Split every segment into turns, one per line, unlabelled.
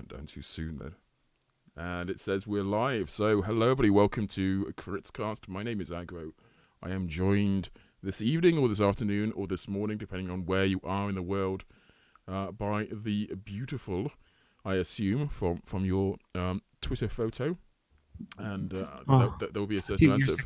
down too soon then. And it says we're live. So hello everybody, welcome to Critscast. My name is Agro. I am joined this evening or this afternoon or this morning, depending on where you are in the world, by the beautiful, I assume, from your Twitter photo. And there will be a certain amount of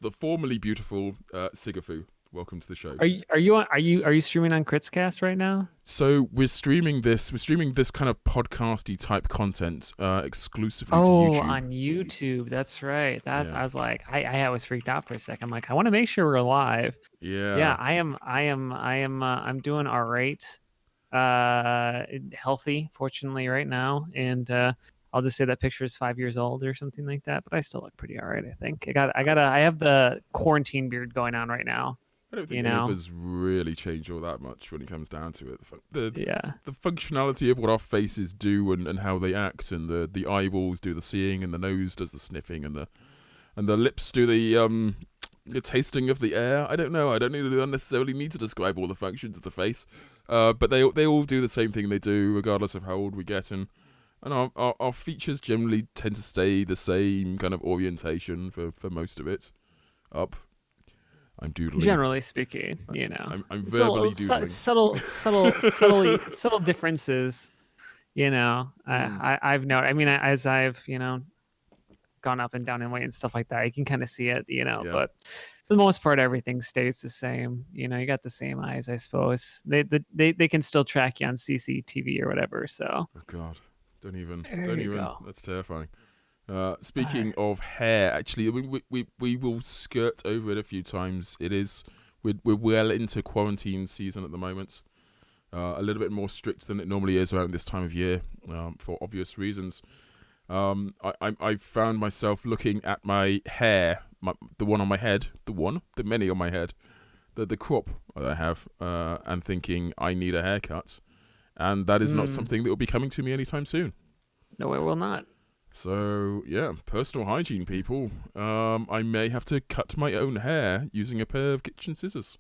the formerly beautiful Sigafoo. Welcome to the show.
Are you streaming on Critscast right now?
So we're streaming this kind of podcasty type content exclusively to YouTube.
Oh, on YouTube. That's right. I was like, I was freaked out for a second. I'm like, I want to make sure we're live.
Yeah.
I'm doing all right. Healthy, fortunately, right now, and I'll just say that picture is 5 years old or something like that. But I still look pretty all right, I think. I have the quarantine beard going on right now.
I don't think any of us really change all that much when it comes down to it. The functionality of what our faces do and how they act, and the eyeballs do the seeing, and the nose does the sniffing, and the lips do the tasting of the air. I don't know. I don't necessarily need to describe all the functions of the face, but they all do the same thing they do, regardless of how old we get, and our features generally tend to stay the same kind of orientation for most of it. Up. I'm doodling.
Generally speaking,
I'm verbally doodling.
Subtle differences. I've noticed. I mean, as I've gone up and down in weight and stuff like that, you can kind of see it.
Yeah.
But for the most part, everything stays the same. You got the same eyes, I suppose. They can still track you on CCTV or whatever. So.
Oh God, don't even.
Go.
That's terrifying. Speaking of hair, actually, we will skirt over it a few times. We're well into quarantine season at the moment. A little bit more strict than it normally is around this time of year, for obvious reasons. I found myself looking at my hair, the one on my head, the many on my head, the crop that I have, and thinking I need a haircut, and that is not something that will be coming to me anytime soon.
No, it will not.
So, yeah, personal hygiene, people. I may have to cut my own hair using a pair of kitchen scissors.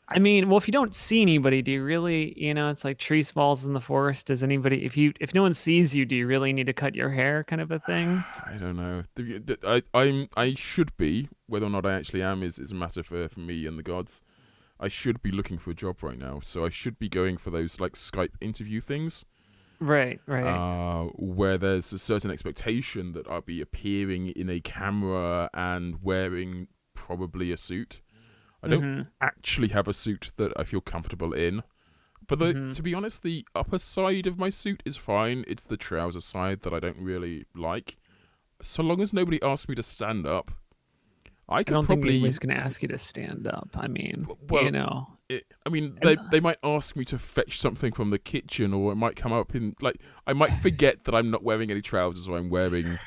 I mean, well, if you don't see anybody, do you really, it's like trees falls in the forest. Does anybody, if no one sees you, do you really need to cut your hair kind of a thing?
I don't know. I should be, whether or not I actually am is a matter for me and the gods. I should be looking for a job right now, so I should be going for those, like, Skype interview things.
Right.
Where there's a certain expectation that I'll be appearing in a camera and wearing probably a suit. I don't actually have a suit that I feel comfortable in. But to be honest, the upper side of my suit is fine. It's the trouser side that I don't really like. So long as nobody asks me to stand up, I don't
think anybody's going to ask you to stand up. I mean,
they might ask me to fetch something from the kitchen, or it might come up in, like, I might forget that I'm not wearing any trousers, or I'm wearing,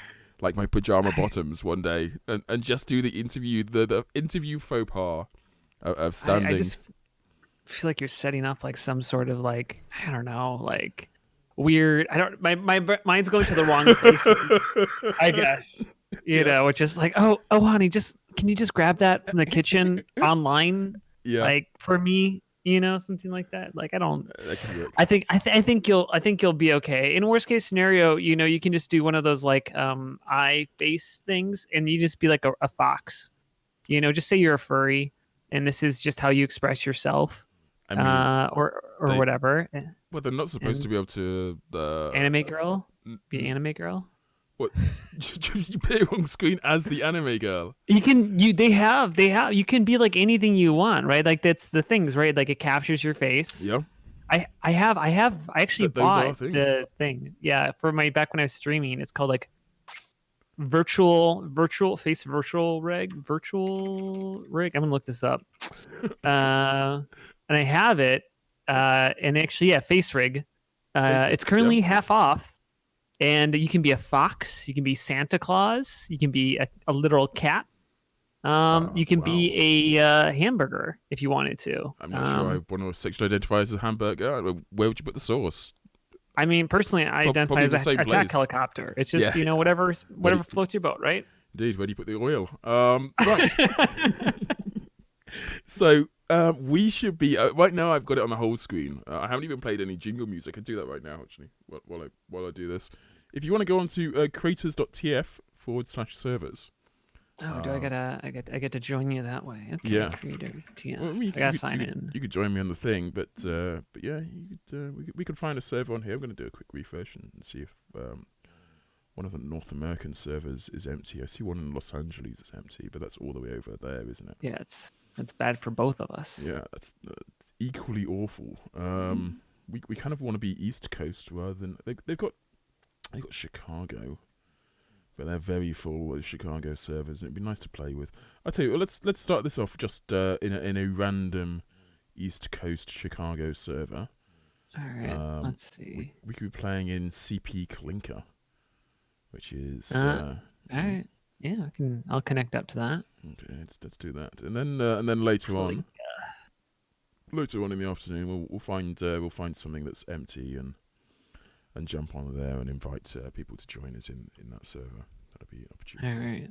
like, my pajama bottoms one day, and just do the interview, the interview faux pas of standing.
I just feel like you're setting up, like, some sort of, like, I don't know, like, weird, my mind's going to the wrong place, I guess. Which is like, oh, honey, can you just grab that from the kitchen online?
Yeah.
Like, for me, something like that. Like, I don't. That can work. I think you'll be okay. In worst case scenario, you can just do one of those, like, eye face things, and you just be like a fox. Just say you're a furry, and this is just how you express yourself. I mean, or whatever.
Well, they're not supposed to be able to
anime girl. Be an anime girl.
What? You appear on screen as the anime girl.
You can you can be like anything you want, right? Like, that's the things, right? Like, it captures your face.
Yeah.
I actually bought the thing. Yeah, for my back when I was streaming. It's called, like, virtual rig. I'm gonna look this up. And I have it. And actually, yeah, face rig. It's currently half off. And you can be a fox, you can be Santa Claus, you can be a literal cat, you can be a hamburger if you wanted to.
I'm not sure I want to sexually identify as a hamburger. Where would you put the sauce?
I mean, personally, I identify as a attack helicopter. It's just, whatever floats your boat, right?
Indeed, where do you put the oil? Right. So we should be right now. I've got it on the whole screen. I haven't even played any jingle music. I can do that right now, actually, while I do this. If you want to go on to creators.tf/servers.
Oh, do I get to join you that way? Okay, yeah. Creators TF. Well, I gotta sign in.
You could join me on the thing, but yeah, we could find a server on here. I'm going to do a quick refresh and see if one of the North American servers is empty. I see one in Los Angeles is empty, but that's all the way over there, isn't it?
Yeah, that's bad for both of us.
Yeah, that's equally awful. We kind of want to be East Coast rather than they've got Chicago, but they're very full with Chicago servers. It'd be nice to play with. I tell you, let's start this off just in a random East Coast Chicago server.
All right, let's see.
We could be playing in CP Clinker, which is
all right. Yeah, I'll connect up to that.
Okay, let's do that, and then later on in the afternoon, we'll find something that's empty and jump on there and invite people to join us in that server. That'll be an opportunity.
All right.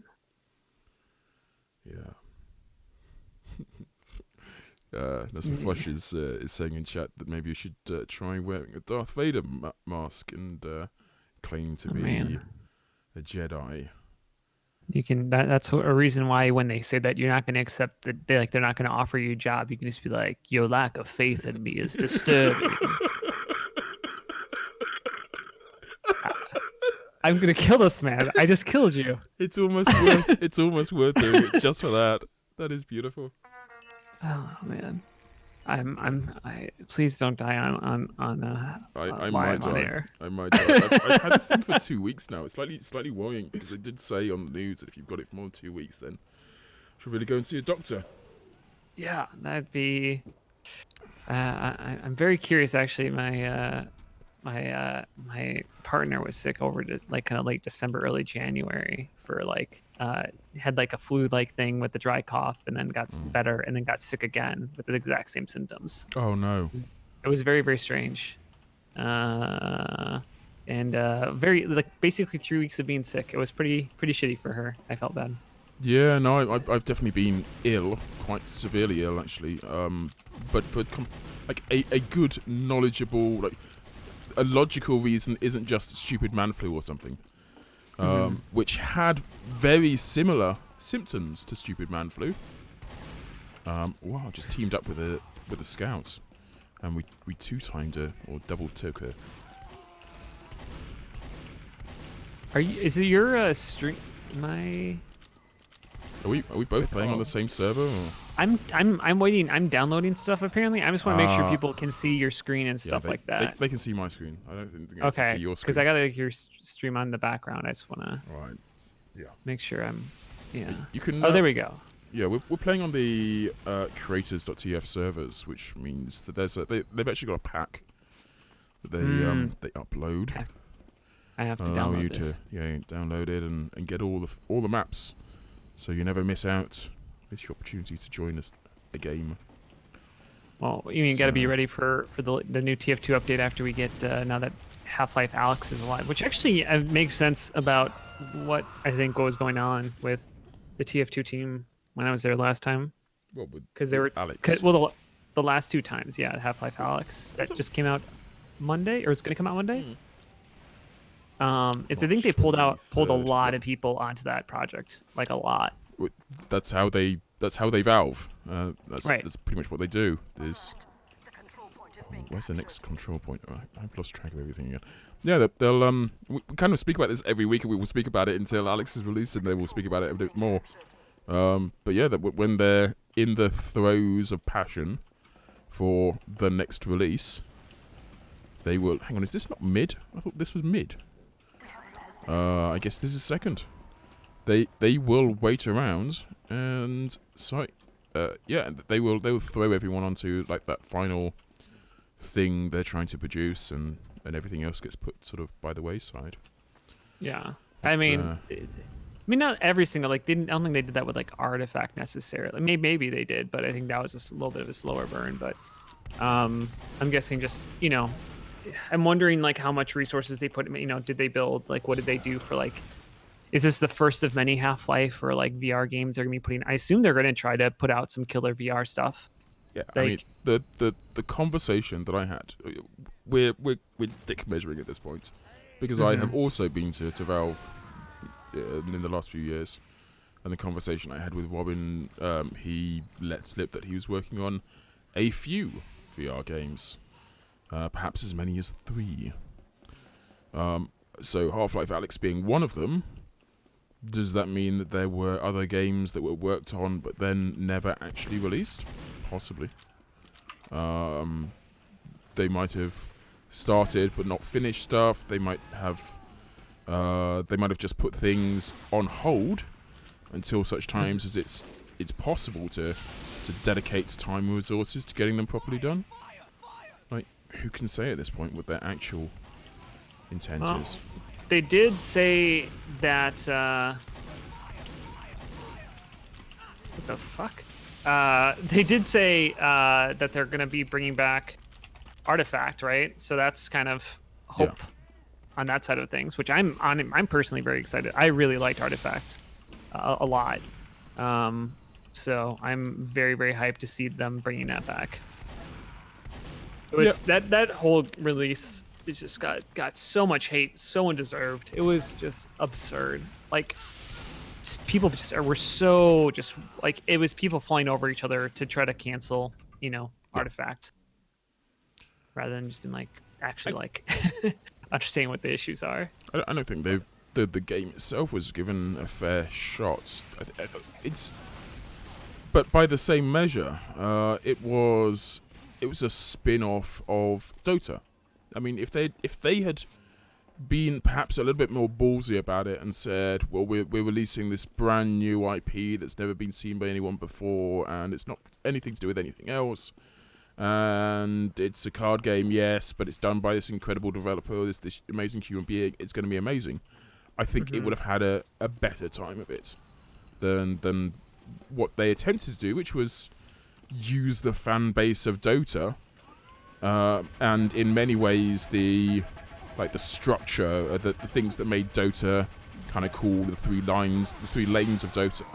Yeah. That's what Flush is saying in chat that maybe you should try wearing a Darth Vader mask and claim to be a Jedi.
You can. That's a reason why when they say that you're not going to accept that they're not going to offer you a job, you can just be like, your lack of faith in me is disturbing. I'm gonna kill this man. I just killed you.
It's almost worth doing it just for that. That is beautiful.
Oh man, I please don't die on
I might die.
Air.
I might die. I've had this thing for 2 weeks now. It's slightly worrying because they did say on the news that if you've got it for more than 2 weeks, then you should really go and see a doctor.
Yeah, that'd be. I'm very curious. Actually, my partner was sick over to kind of late December, early January for had a flu-like thing with the dry cough, and then got better, and then got sick again with the exact same symptoms.
Oh no!
It was very, very strange, and very basically 3 weeks of being sick. It was pretty shitty for her. I felt bad.
Yeah, no, I've definitely been ill, quite severely ill actually. But for a good, knowledgeable, a logical reason isn't just stupid man flu or something, which had very similar symptoms to stupid man flu. Wow, just teamed up with a scout, and we two-timed her or double-took her.
Is it your stream?
Are we both playing on the same server? Or?
I'm waiting. I'm downloading stuff apparently. I just want to make sure people can see your screen and stuff like that.
They can see my screen. I don't think they can see your screen.
Because I got your stream on the background. I just want to make sure I'm. Yeah.
You can.
Oh, there we go.
Yeah, we're playing on the creators.tf servers, which means that they've actually got a pack that they upload.
I have to download this.
Download it and get all the maps. So you never miss out. It's your opportunity to join a game.
Well, you got to be ready for the new TF2 update after we get now that Half-Life Alyx is alive, which actually makes sense about what was going on with the TF2 team when I was there last time.
Well,
because they were
Alyx.
The last 2 times, Half-Life Alyx that just came out Monday, or it's going to come out Monday. I think they pulled a lot of people onto that project, a lot.
That's how they valve. That's pretty much what they do. Where's the next control point? Oh, I've lost track of everything again. Yeah, they'll we kind of speak about this every week, and we will speak about it until Alyx is released, and they will speak about it a bit more. But yeah, when they're in the throes of passion for the next release, they will. Hang on, is this not mid? I thought this was mid. I guess this is second. They will wait around and they will throw everyone onto that final thing they're trying to produce, and everything else gets put sort of by the wayside.
Yeah, I mean not every single I don't think they did that with Artifact necessarily. Maybe they did, but I think that was just a little bit of a slower burn. But I'm guessing just I'm wondering how much resources they put. Did they build what did they do for is this the first of many Half-Life or like VR games they're gonna be putting? I assume they're gonna try to put out some killer VR stuff.
Yeah, like, I mean the conversation that I had, we're dick measuring at this point, because I have also been to Valve in the last few years, and the conversation I had with Robin, he let slip that he was working on a few VR games, perhaps as many as 3. So Half-Life Alyx being one of them. Does that mean that there were other games that were worked on but then never actually released? Possibly. They might have started but not finished stuff. They might have just put things on hold until such times as it's possible to dedicate time and resources to getting them properly done. Like, who can say at this point what their actual intent is?
They did say that what the fuck? They did say that they're going to be bringing back Artifact, right? So that's kind of hope on that side of things, which I'm personally very excited. I really liked Artifact a lot. So I'm very, very hyped to see them bringing that back. It was that whole release. It just got so much hate, so undeserved. It was just absurd. Like, people were so just like, it was people falling over each other to try to cancel, Artifact, rather than just being like actually understanding what the issues are.
I don't think the game itself was given a fair shot. But by the same measure, it was a spin-off of Dota. I mean, if they had been perhaps a little bit more ballsy about it and said, well, we're releasing this brand new IP that's never been seen by anyone before, and it's not anything to do with anything else, and it's a card game, yes, but it's done by this incredible developer, this amazing human being, it's going to be amazing. I think it would have had a better time of it than what they attempted to do, which was use the fan base of Dota. And in many ways, the structure, the things that made Dota kind of cool, the 3 lanes of Dota.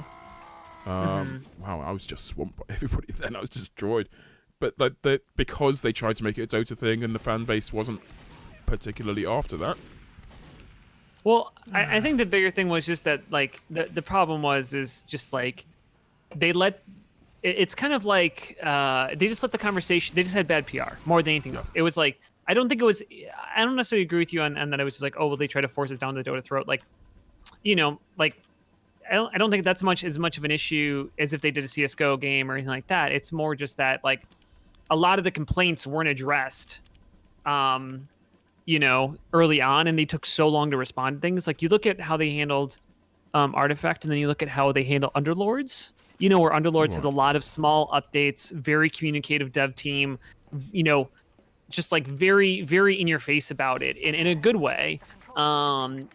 Wow, I was just swamped by everybody then. I was destroyed. But because they tried to make it a Dota thing, and the fan base wasn't particularly after that.
Well, I think the bigger thing was just that, like, the problem is just like they let. It's kind of like they just let the conversation. They just had bad PR more than anything else. It was like, I don't necessarily agree with you on that. It was just like, oh, well, they try to force us down the Dota throat. Like, I don't think that's as much of an issue as if they did a CS:GO game or anything like that. It's more just that, like, a lot of the complaints weren't addressed, early on, and they took so long to respond to things. Like, you look at how they handled Artifact, and then you look at how they handle Underlords. Where Underlords has a lot of small updates, very communicative dev team, just like very, very in your face about it in a good way. That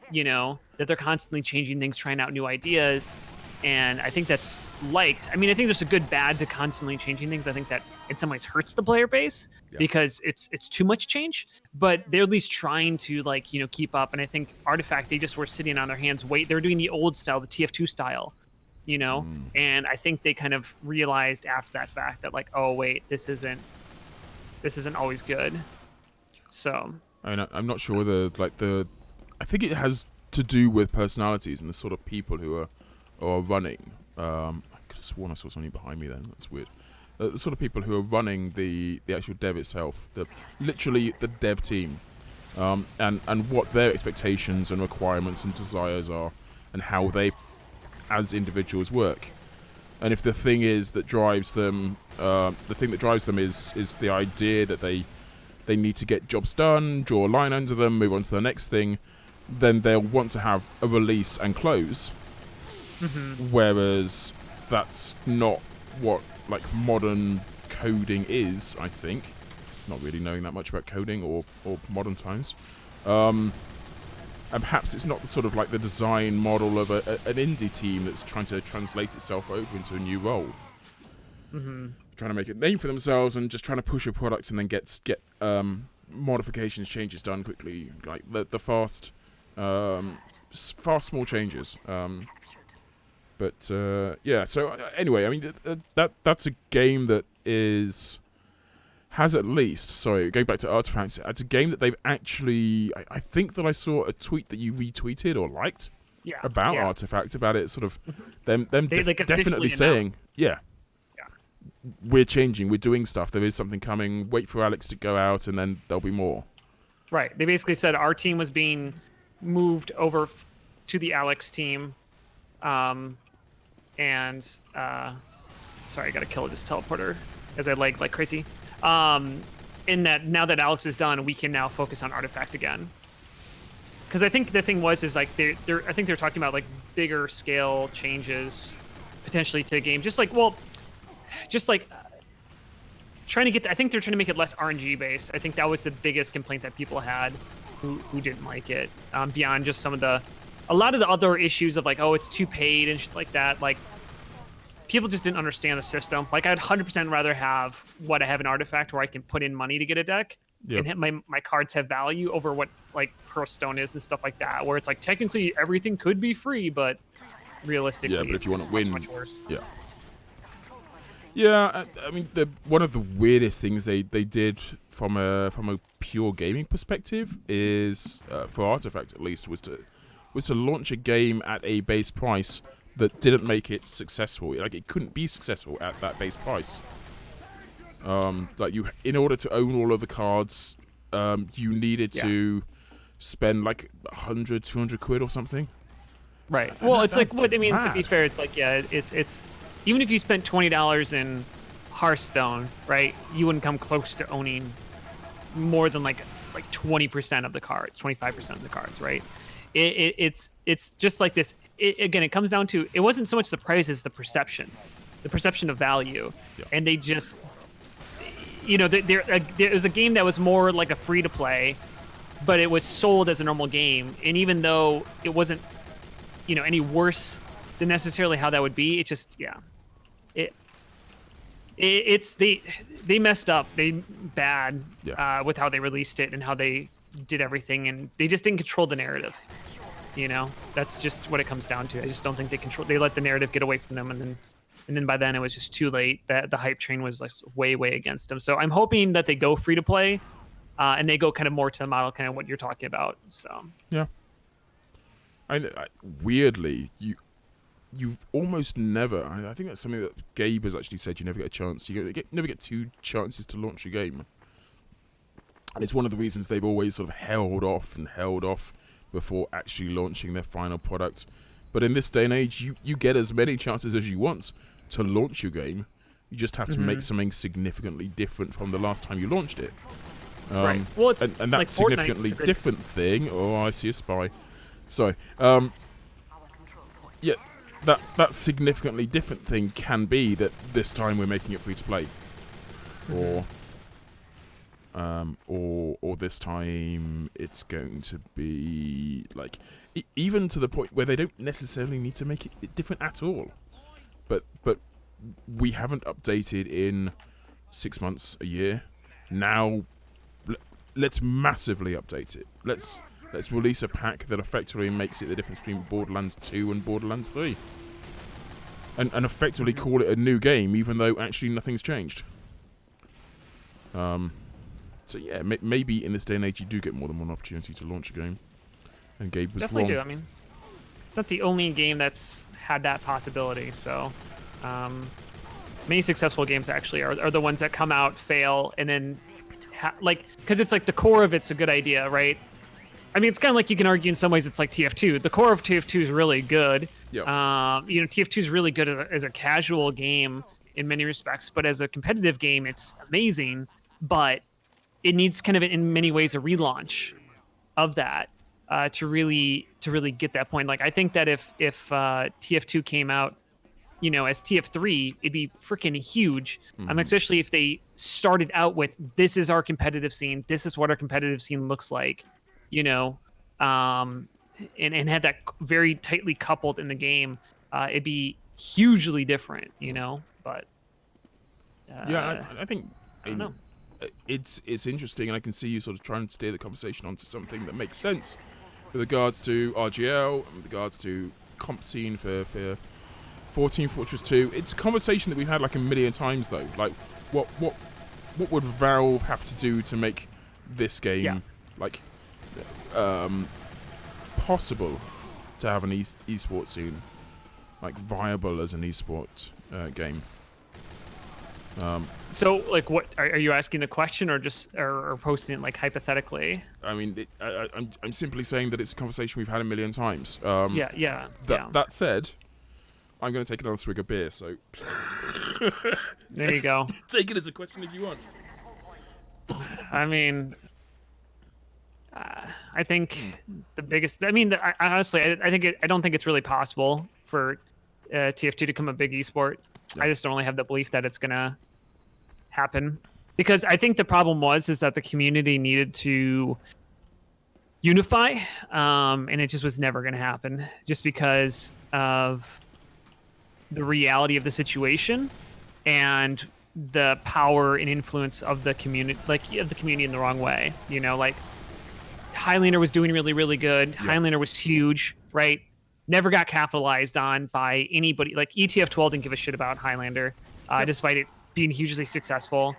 they're constantly changing things, trying out new ideas. And I think that's liked. I mean, I think there's a good bad to constantly changing things. I think that in some ways hurts the player base because it's too much change, but they're at least trying to keep up. And I think Artifact, they just were sitting on their hands. They're doing the old style, the TF2 style. And I think they kind of realized after that fact that, like, oh wait, this isn't always good. So
I mean, I'm not sure whether I think it has to do with personalities and the sort of people who are running. I could have sworn I saw something behind me then. That's weird. The sort of people who are running the actual dev itself, literally the dev team, and what their expectations and requirements and desires are, and how they as individuals work. And if the thing that drives them is the idea that they need to get jobs done, draw a line under them, move on to the next thing, then they'll want to have a release and close. Whereas that's not what modern coding is, I think. Not really knowing that much about coding or modern times. And perhaps it's not the sort of the design model of an indie team that's trying to translate itself over into a new role. Trying to make a name for themselves and just trying to push a product and then get modifications, changes done quickly. Like the fast Far small changes. But yeah. So anyway, I mean that's a game that has at least, sorry, going back to Artifacts, it's a game that they've actually, I think that I saw a tweet that you retweeted or liked about Artifact, about it sort of, them definitely saying, we're changing, we're doing stuff, there is something coming, wait for Alex to go out and then there'll be more.
Right, they basically said our team was being moved over to the Alex team, sorry, I gotta kill this teleporter as I lag like crazy. In that now that Alex is done, we can now focus on Artifact again. Because I think the thing is like I think they're talking about like bigger scale changes potentially to the game, just like trying to get. I think they're trying to make it less RNG based. I think that was the biggest complaint that people had who didn't like it. Beyond just a lot of the other issues of like, oh, it's too paid and shit like that. Like, people just didn't understand the system. Like, I'd 100% rather have what I have in Artifact, where I can put in money to get a deck, and my cards have value, over what like Hearthstone is and stuff like that, where it's like technically everything could be free, but realistically,
but if you want to win,
much worse.
I mean, one of the weirdest things they did from a pure gaming perspective is, for Artifact at least, was to launch a game at a base price that didn't make it successful. Like, it couldn't be successful at that base price. Like, in order to own all of the cards, you needed to spend like 100, 200 quid or something.
Right. Well, it's like, what I mean, to be fair, it's like, it's even if you spent $20 in Hearthstone, right, you wouldn't come close to owning more than like 20% of the cards, 25% of the cards, right? It's just like this. Again, it comes down to, it wasn't so much the price as the perception of value. And they just, there was a game that was more like a free to play, but it was sold as a normal game. And even though it wasn't, any worse than necessarily how that would be, it just, they messed up. They bad with how they released it and how they did everything, and they just didn't control the narrative. That's just what it comes down to. I just don't think they let the narrative get away from them, and then by then it was just too late. That the hype train was like way against them. So I'm hoping that they go free to play, and they go kind of more to the model, kind of what you're talking about. So
I weirdly, you've almost never. I think that's something that Gabe has actually said. You never get a chance. You never get two chances to launch a game, and it's one of the reasons they've always sort of held off before actually launching their final product. But in this day and age, you get as many chances as you want to launch your game. You just have to make something significantly different from the last time you launched it.
Right. Well, it's
and that like significantly different thing. Oh, I see a spy. Sorry. That significantly different thing can be that this time we're making it free to play, or this time it's going to be like even to the point where they don't necessarily need to make it different at all. But we haven't updated in 6 months, a year. Now let's massively update it. Let's release a pack that effectively makes it the difference between Borderlands 2 and Borderlands 3. And effectively call it a new game, even though actually nothing's changed. So yeah, maybe in this day and age you do get more than one opportunity to launch a game. And Gabe was
definitely
wrong.
do. I mean, it's not the only game that's had that possibility. So many successful games actually are the ones that come out, fail, and then because it's like the core of it's a good idea, right? I mean, it's kind of like you can argue in some ways it's like TF2. The core of TF2 is really good.
Yep.
TF2 is really good as a casual game in many respects, but as a competitive game, it's amazing. But it needs kind of, in many ways, a relaunch of that to really get that point. Like, I think that if TF2 came out, as TF3, it'd be freaking huge. Especially if they started out with, this is our competitive scene. This is what our competitive scene looks like. And had that very tightly coupled in the game, it'd be hugely different, but
I think
I don't know.
It's interesting, and I can see you sort of trying to steer the conversation onto something that makes sense. with regards to RGL, and with regards to comp scene for Team Fortress 2. It's a conversation that we've had like a million times though. Like, what would Valve have to do to make this game like possible to have an esports scene, like viable as an esports game?
So, like, what are you asking the question, or just or posting it like hypothetically?
I mean, I'm simply saying that it's a conversation we've had a million times. That said, I'm going to take another swig of beer. So
there you go.
Take it as a question if you want.
I mean, I think the biggest. I mean, honestly, I don't think it's really possible for TF2 to become a big esport. Yeah. I just don't really have the belief that it's gonna happen, because I think the problem is that the community needed to unify, and it just was never gonna happen, just because of the reality of the situation and the power and influence of the community, the community in the wrong way. You know, like Highlander was doing really, really good. Yeah. Highlander was huge, right? Never got capitalized on by anybody. Like ETF12 didn't give a shit about Highlander, despite it being hugely successful.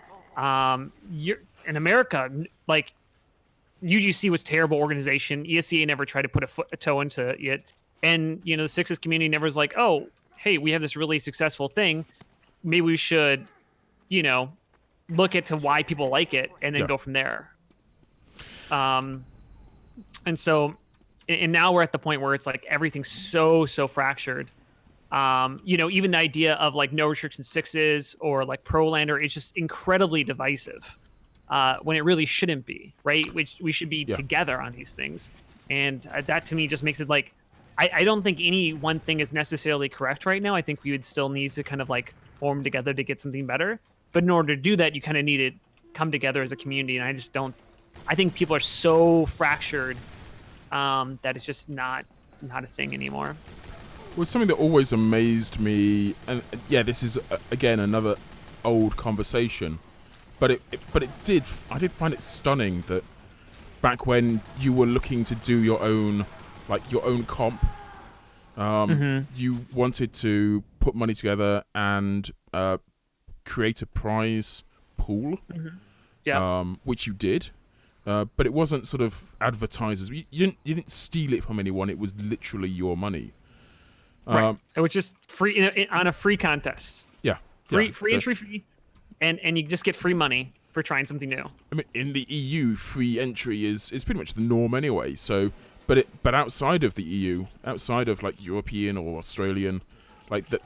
You're in America, like UGC was a terrible organization. ESEA never tried to put a toe into it, and you know the Sixes community never was like, oh, hey, we have this really successful thing. Maybe we should, you know, look into why people like it and then go from there. And so, and now we're at the point where it's like everything's so fractured. You know, even the idea of like no restriction sixes or like Prolander is just incredibly divisive, when it really shouldn't be, right? Which we should be together on these things. And that to me just makes it like, I don't think any one thing is necessarily correct right now. I think we would still need to kind of like form together to get something better. But in order to do that, you kind of need to come together as a community. And I think people are so fractured that it's just not a thing anymore.
Well, it's something that always amazed me, and this is again another old conversation, but I did find it stunning that back when you were looking to do your own comp, you wanted to put money together and create a prize pool, which you did. But it wasn't sort of advertisers. You didn't steal it from anyone. It was literally your money.
Right. It was just free on a free contest.
Yeah.
Free entry fee, and you just get free money for trying something new.
I mean, in the EU, free entry is pretty much the norm anyway. So, but outside of the EU, outside of like European or Australian, like the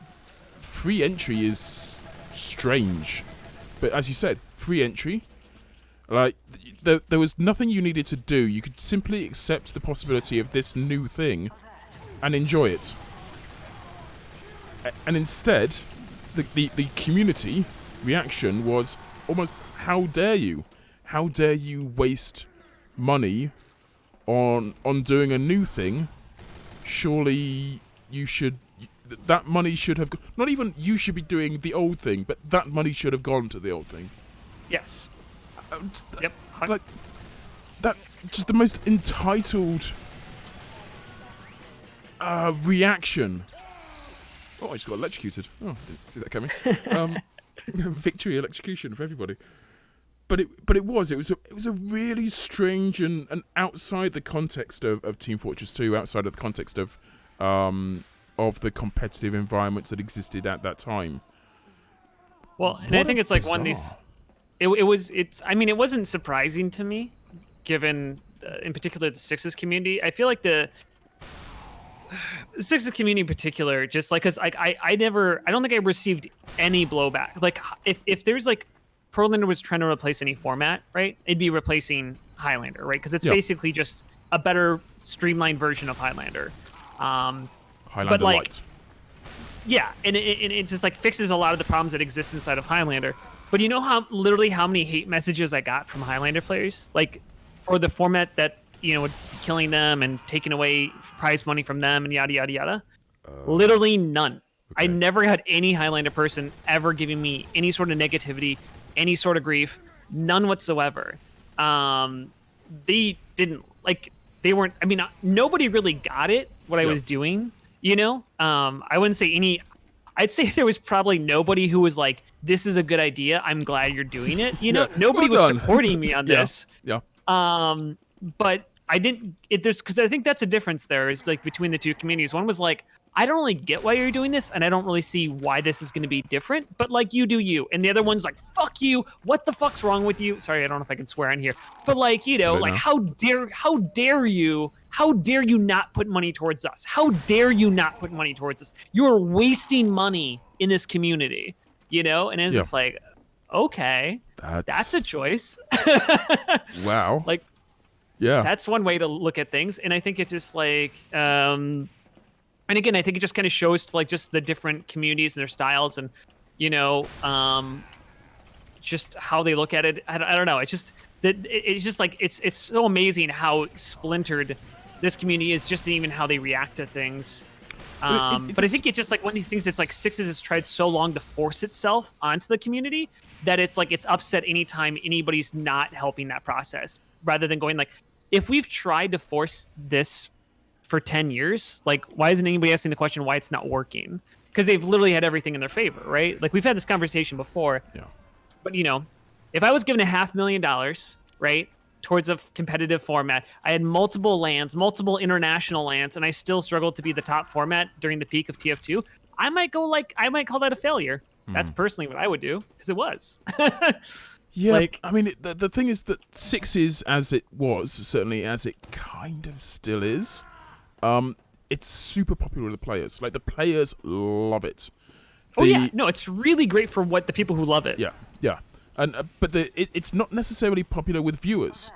free entry is strange. But as you said, free entry, like. There was nothing you needed to do. You could simply accept the possibility of this new thing and enjoy it. And instead, the community reaction was almost, how dare you? How dare you waste money on doing a new thing? Surely you should... That money should have... Not even you should be doing the old thing, but that money should have gone to the old thing.
Yes. Yep.
Like that, just the most entitled reaction. Oh, I just got electrocuted. Oh, didn't see that coming. Victory electrocution for everybody. But it was a really strange and outside the context of Team Fortress 2, outside of the context of the competitive environments that existed at that time.
Well, and I think it's like one of these. It wasn't surprising to me, given in particular the Sixes community. I feel like the Sixes community in particular, just like, cause like I don't think I received any blowback. Like if there's like Prolander was trying to replace any format, right? It'd be replacing Highlander, right? Because it's basically just a better streamlined version of Highlander.
Highlander Light.
Yeah, and it just like fixes a lot of the problems that exist inside of Highlander. But you know how many hate messages I got from Highlander players, like for the format that, you know, would be killing them and taking away prize money from them and yada yada yada. Literally none. Okay. I never had any Highlander person ever giving me any sort of negativity, any sort of grief, none whatsoever. They didn't like. they weren't. I mean, nobody really got it what I was doing. You know, I wouldn't say any. I'd say there was probably nobody who was like, "This is a good idea. I'm glad you're doing it." You know, nobody was supporting me on this.
Yeah.
But I didn't. Because I think that's a difference there is like between the two communities. One was like, I don't really get why you're doing this, and I don't really see why this is going to be different, but like you do you. And the other one's like, fuck you, what the fuck's wrong with you? Sorry, I don't know if I can swear on here, but like, you know, like how dare you not put money towards us? How dare you not put money towards us? You're wasting money in this community, you know? And it's just like, okay, that's a choice.
Wow.
Like, that's one way to look at things. And I think it's just like, and again, I think it just kind of shows to like just the different communities and their styles, and you know, just how they look at it. I don't know. It's just that it's just like it's so amazing how splintered this community is, just even how they react to things. But I think it's just like one of these things. It's like Sixes has tried so long to force itself onto the community that it's like it's upset anytime anybody's not helping that process, rather than going like, if we've tried to force this for 10 years, like why isn't anybody asking the question why it's not working? Because they've literally had everything in their favor, right? Like we've had this conversation before.
Yeah.
But you know, if I was given $500,000, right, towards a competitive format, I had multiple lands, multiple international lands, and I still struggled to be the top format during the peak of TF2, I might call that a failure. That's personally what I would do, because it was.
Yeah, like, I mean, the thing is that Sixes, as it was, certainly as it kind of still is, it's super popular with the players. Like, the players love it.
No, it's really great for what the people who love it.
Yeah. And but it's not necessarily popular with viewers.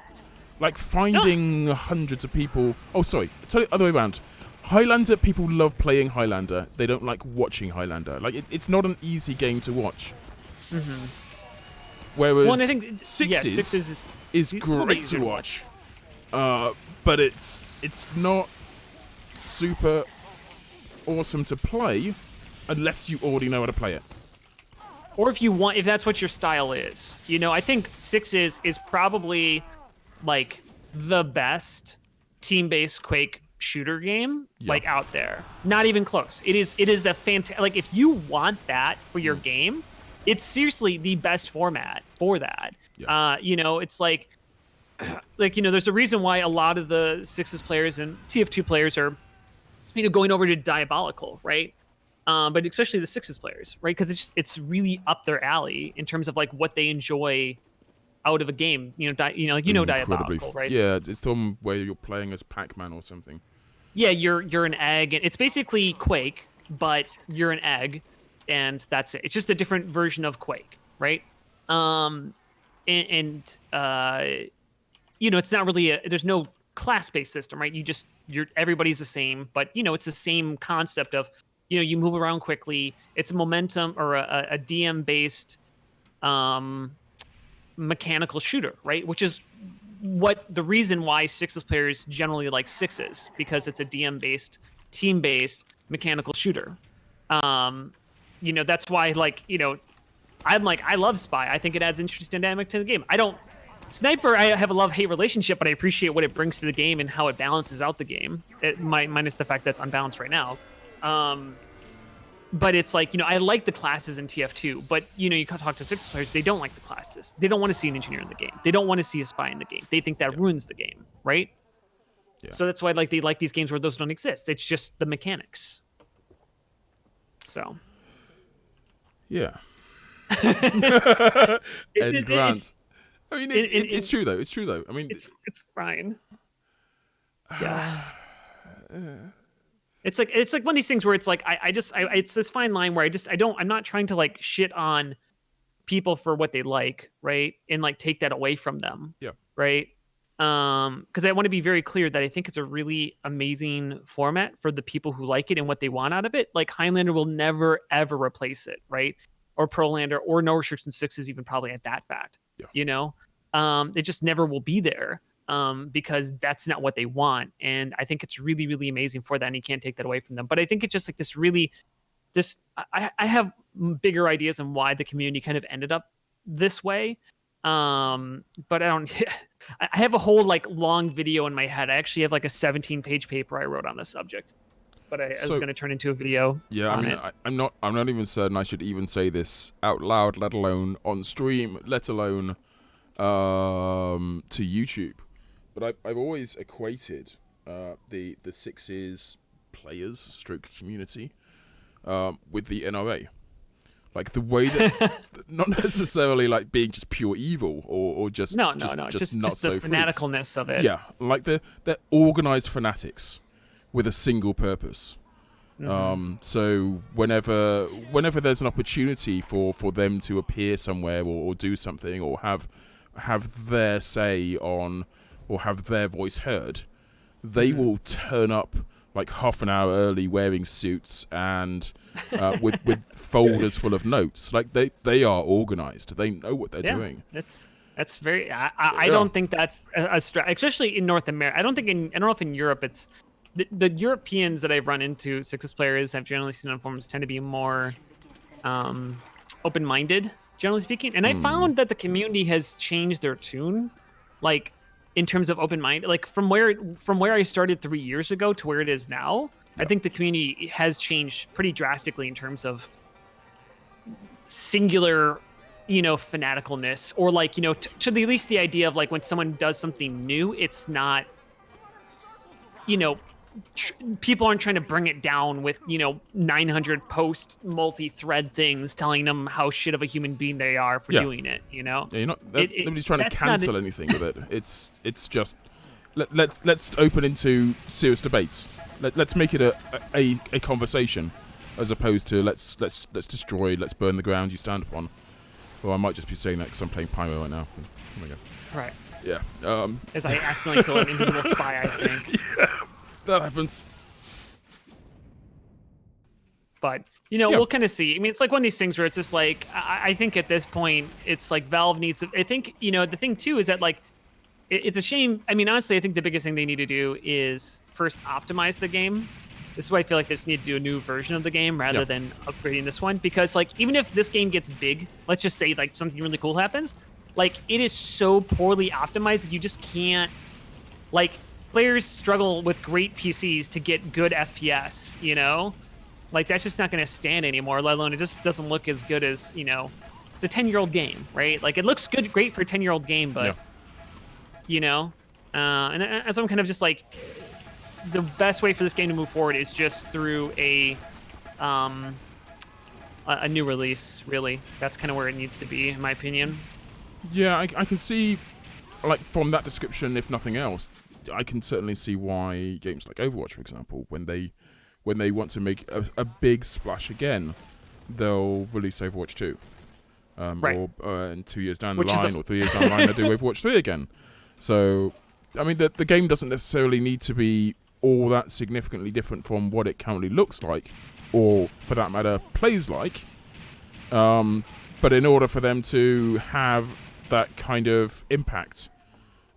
Like, finding hundreds of people... Oh, sorry. Tell it the other way around. Highlander, people love playing Highlander. They don't like watching Highlander. Like, it's not an easy game to watch.
Mm-hmm.
Whereas I think, Sixes is great to watch. But it's not super awesome to play unless you already know how to play it.
Or if that's what your style is. You know, I think Sixes is probably like the best team-based Quake shooter game like out there. Not even close. It is a fantastic, like if you want that for your game, it's seriously the best format for that. You know, it's like you know, there's a reason why a lot of the Sixes players and TF2 players are, you know, going over to Diabolical, right? But especially the Sixes players, right? Because it's really up their alley in terms of like what they enjoy out of a game. You know, Diabolical, right?
Yeah, it's the one where you're playing as Pac-Man or something. Yeah,
you're an egg, and it's basically Quake, but you're an egg, and that's it. It's just a different version of Quake, right? You know, it's not really there's no class-based system, right? Everybody's the same, but you know, it's the same concept of, you know, you move around quickly. It's a momentum or a DM-based mechanical shooter, right? Which is the reason why Sixes players generally like Sixes, because it's a DM-based, team-based mechanical shooter. You know, that's why, like, you know, I love Spy. I think it adds interesting dynamic to the game. Sniper, I have a love-hate relationship, but I appreciate what it brings to the game and how it balances out the game. Minus the fact that it's unbalanced right now. But it's like, you know, I like the classes in TF2, but, you know, you can talk to Sixes players, they don't like the classes. They don't want to see an engineer in the game. They don't want to see a spy in the game. They think that ruins the game, right? Yeah. So that's why they like these games where those don't exist. It's just the mechanics. So.
Yeah. Ed Grant. I mean, it's true though. It's true though. I mean,
it's fine. Yeah. It's like one of these things where it's like it's this fine line where I'm not trying to like shit on people for what they like, right? And like take that away from them.
Yeah.
Right. Because I want to be very clear that I think it's a really amazing format for the people who like it and what they want out of it. Like Highlander will never ever replace it, right? Or Prolander or No Restrictions 6 even probably at that fact.
Yeah.
You know, it just never will be there. Because that's not what they want. And I think it's really, really amazing for that. And you can't take that away from them. But I think it's just like I have bigger ideas on why the community kind of ended up this way. But I don't, I have a whole like long video in my head. I actually have like a 17-page paper I wrote on this subject, but I was going to turn into a video.
Yeah,
on
I mean,
it.
I'm not even certain I should even say this out loud, let alone on stream, let alone to YouTube. But I've always equated the Sixes players stroke community with the NRA. Like the way that, not necessarily like being just pure evil or just
no,
just
the fanaticalness of it.
Yeah, like they're organized fanatics with a single purpose. So whenever there's an opportunity for them to appear somewhere or do something or have their say on or have their voice heard, they will turn up like half an hour early wearing suits and with folders full of notes. Like they are organized. They know what they're doing.
That's very. I don't think that's a especially in North America. I don't know if in Europe it's the Europeans that I've run into, Sixes players I've generally seen on forums tend to be more open-minded, generally speaking. And I found that the community has changed their tune, like in terms of open-minded. Like from where I started 3 years ago to where it is now, I think the community has changed pretty drastically in terms of singular, fanaticalness, or like, to at least the idea of like when someone does something new, it's not, people aren't trying to bring it down with 900 post multi-thread things telling them how shit of a human being they are for doing it.
Yeah, you're not. Nobody's trying to cancel anything with it. It's just let's open into serious debates. Let's make it a conversation, as opposed to let's destroy, let's burn the ground you stand upon. Well, I might just be saying that because I'm playing Pyro right now. Oh my god.
Right.
Yeah.
As I accidentally kill an invisible spy, I think.
Yeah. That happens.
But, we'll kind of see. I mean, it's like one of these things where it's just like, I think at this point, it's like Valve needs to, I think, the thing too is that like, it's a shame. I mean, honestly, I think the biggest thing they need to do is first optimize the game. This is why I feel like they need to do a new version of the game rather than upgrading this one. Because like, even if this game gets big, let's just say like something really cool happens, like it is so poorly optimized that you just can't, like, players struggle with great PCs to get good FPS, Like, that's just not going to stand anymore, let alone it just doesn't look as good as, it's a 10-year-old game, right? Like, it looks great for a 10-year-old game, but, and as I'm kind of just like, the best way for this game to move forward is just through a new release, really. That's kind of where it needs to be, in my opinion.
Yeah, I can see, like, from that description, if nothing else, I can certainly see why games like Overwatch, for example, when they want to make a big splash again, they'll release Overwatch 2.
Right.
Or in 2 years down the line, or 3 years down the line, they'll do Overwatch 3 again. So, I mean, the game doesn't necessarily need to be all that significantly different from what it currently looks like, or, for that matter, plays like. But in order for them to have that kind of impact,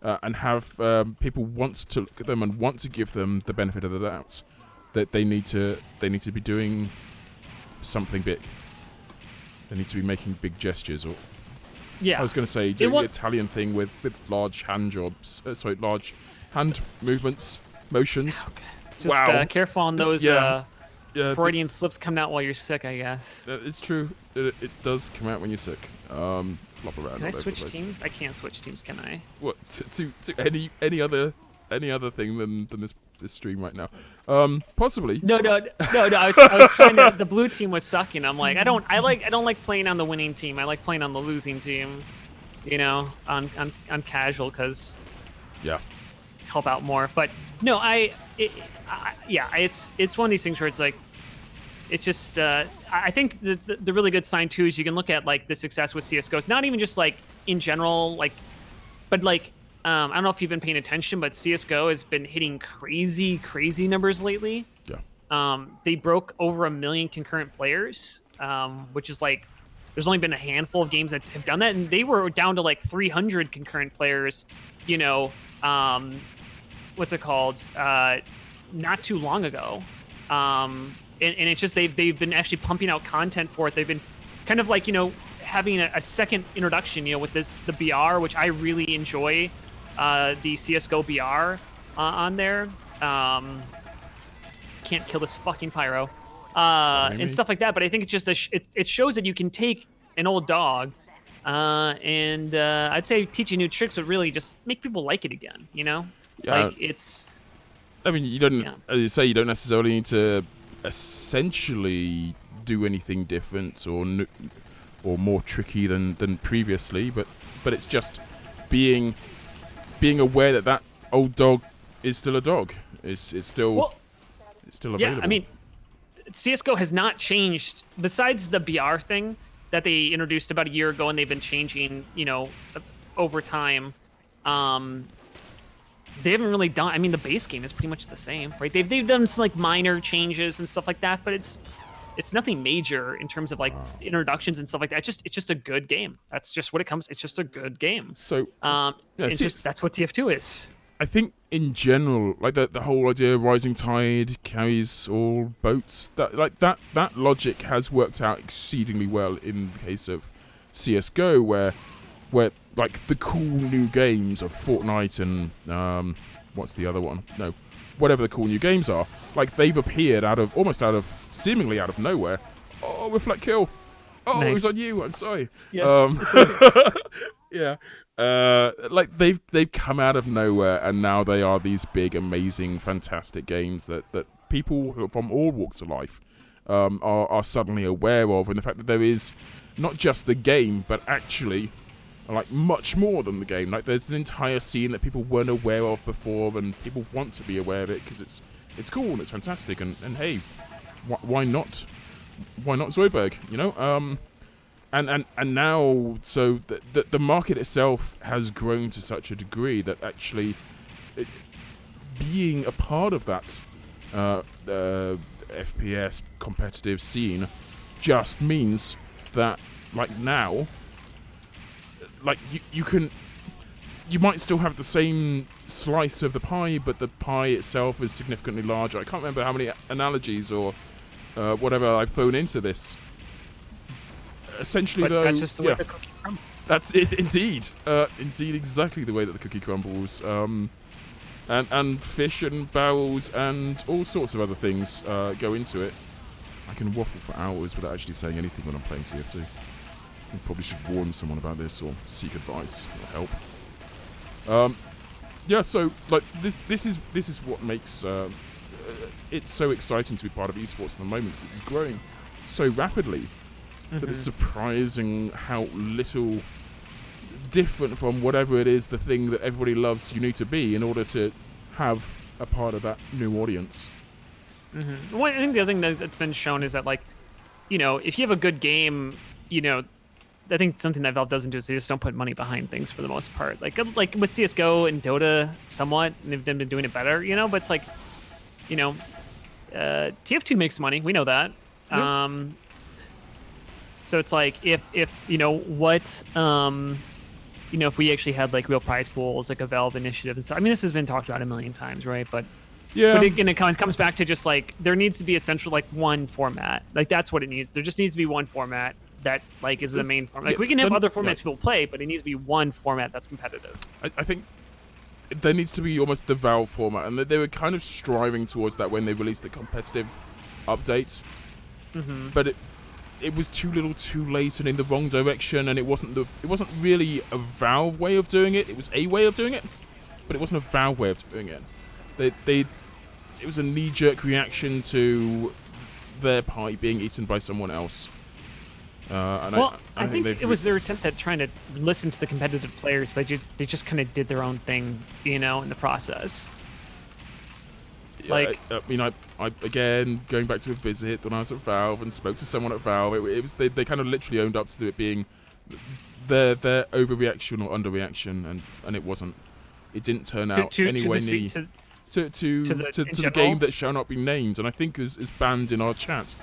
and have people want to look at them and want to give them the benefit of the doubt, that they need to be doing something big. They need to be making big gestures, or I was going to say doing the Italian thing with large hand jobs, large hand movements, motions.
Just careful on those Freudian slips coming out while you're sick, I guess.
It's true. It does come out when you're sick. Flop around.
Can I switch teams? I can't switch teams, can I?
What to any other thing than this stream right now? Possibly.
No. I was trying to. The blue team was sucking. I'm like, I don't like playing on the winning team. I like playing on the losing team. On casual because help out more. But no, it's one of these things where it's like, it's just I think the really good sign too is you can look at like the success with CS:GO. It's not even just like in general, like, but like I don't know if you've been paying attention, but CS:GO has been hitting crazy numbers lately.
Yeah.
They broke over 1 million concurrent players, which is like there's only been a handful of games that have done that, and they were down to like 300 concurrent players. What's it called? Not too long ago. And it's just they've been actually pumping out content for it. They've been kind of like having a second introduction with the BR, which I really enjoy. the CS:GO BR on there. Can't kill this fucking pyro. And stuff like that. But I think it's just it shows that you can take an old dog, and I'd say teach you new tricks would really just make people like it again. You know, like it's.
I mean, you don't, as you say, you don't necessarily need to essentially do anything different or more tricky than previously, but it's just being aware that old dog is still a dog. It's still available.
Yeah, I mean, CS:GO has not changed besides the BR thing that they introduced about a year ago, and they've been changing, over time. They haven't really done. I mean, the base game is pretty much the same, right? They've done some like minor changes and stuff like that, but it's nothing major in terms of like introductions and stuff like that. It's just a good game. That's just what it comes. It's just a good game.
So
that's what TF2 is.
I think in general, like the whole idea of rising tide carries all boats. That logic has worked out exceedingly well in the case of CS:GO, where like the cool new games of Fortnite and what's the other one? No, whatever the cool new games are, like they've appeared seemingly out of nowhere. Oh, Reflect Kill. Oh, nice. It was on you. I'm sorry.
Yes.
Yeah. Like they've come out of nowhere, and now they are these big, amazing, fantastic games that people from all walks of life are suddenly aware of, and the fact that there is not just the game, but actually like much more than the game. Like there's an entire scene that people weren't aware of before, and people want to be aware of it because it's cool and it's fantastic. And hey, why not? Why not Zoidberg? And now, so the market itself has grown to such a degree that actually being a part of that FPS competitive scene just means that, like now, like you might still have the same slice of the pie, but the pie itself is significantly larger. I can't remember how many analogies or whatever I've thrown into this. Essentially, though,
that's just the way the cookie crumbles.
That's it, indeed. Indeed, exactly the way that the cookie crumbles. And fish and barrels and all sorts of other things go into it. I can waffle for hours without actually saying anything when I'm playing TF2. I probably should warn someone about this or seek advice or help. Yeah, so like this is what makes it so exciting to be part of esports at the moment. It's growing so rapidly that it's surprising how little different from whatever it is the thing that everybody loves you need to be in order to have a part of that new audience.
Well, I think the other thing that's been shown is that, like, if you have a good game, I think something that Valve doesn't do is they just don't put money behind things for the most part. Like with CS:GO and Dota, somewhat, and they've been doing it better, but it's like, TF2 makes money. We know that. Yep. So it's like if we actually had like real prize pools, like a Valve initiative and stuff. I mean, this has been talked about a million times, right? But again, it comes back to just like there needs to be a central like one format. Like that's what it needs. There just needs to be one format that like is the main format. Like we can have other formats people play, but it needs to be one format that's competitive.
I think there needs to be almost the Valve format, and they were kind of striving towards that when they released the competitive updates. But it was too little, too late, and in the wrong direction, and it wasn't really a Valve way of doing it. It was a way of doing it, but it wasn't a Valve way of doing it. It was a knee-jerk reaction to their pie being eaten by someone else. I
think it was their attempt at trying to listen to the competitive players, but they just kind of did their own thing, in the process.
Like, I again going back to a visit when I was at Valve and spoke to someone at Valve. It was they kind of literally owned up to it being their overreaction or underreaction, and it wasn't. It didn't turn out anywhere near to the game that shall not be named, and I think is banned in our chat.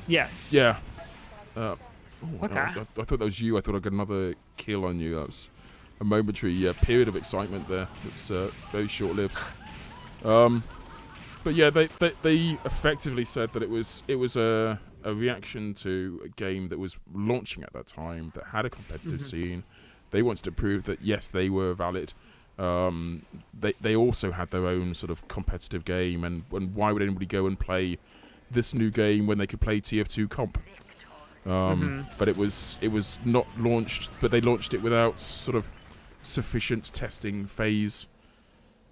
Yes.
Yeah.
Okay.
I thought that was you. I thought I got another kill on you. That was a momentary period of excitement there. It was very short-lived. But yeah, they effectively said that it was a reaction to a game that was launching at that time that had a competitive scene. They wanted to prove that yes, they were valid, They also had their own sort of competitive game, and why would anybody go and play this new game when they could play TF2 comp? But it was not launched, but they launched it without sort of sufficient testing phase,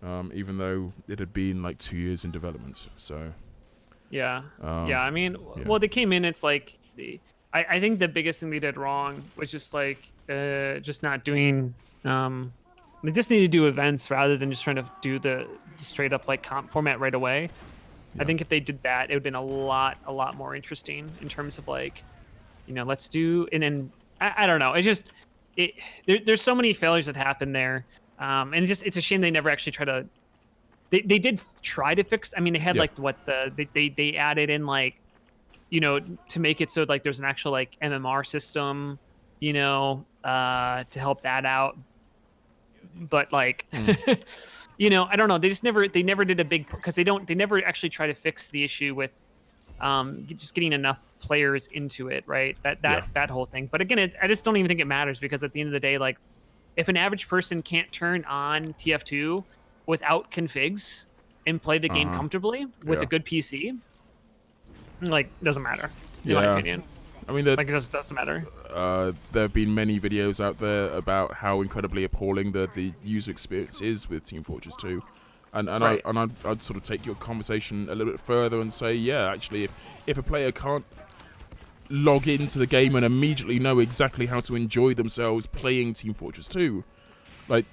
even though it had been like 2 years in development. So
I mean, well, they came in, it's like I think the biggest thing they did wrong was just like just not doing they just need to do events rather than just trying to do the straight up like comp format right away. I think if they did that, it would have been a lot more interesting in terms of like, let's do, and then I don't know. It's just there's so many failures that happen there, and it's a shame they never actually try to. They did try to fix. I mean, they had like they added in like, to make it so like there's an actual like MMR system, to help that out. But like, I don't know. They never did a big, because they never actually try to fix the issue with just getting enough players into it, right? That whole thing. But again, I just don't even think it matters, because at the end of the day, like, if an average person can't turn on TF2 without configs and play the game comfortably with a good PC, like, doesn't matter, in my opinion. I mean, like, it just doesn't matter.
There have been many videos out there about how incredibly appalling the user experience is with Team Fortress 2. And I'd sort of take your conversation a little bit further and say, actually, if a player can't log into the game and immediately know exactly how to enjoy themselves playing Team Fortress 2, like,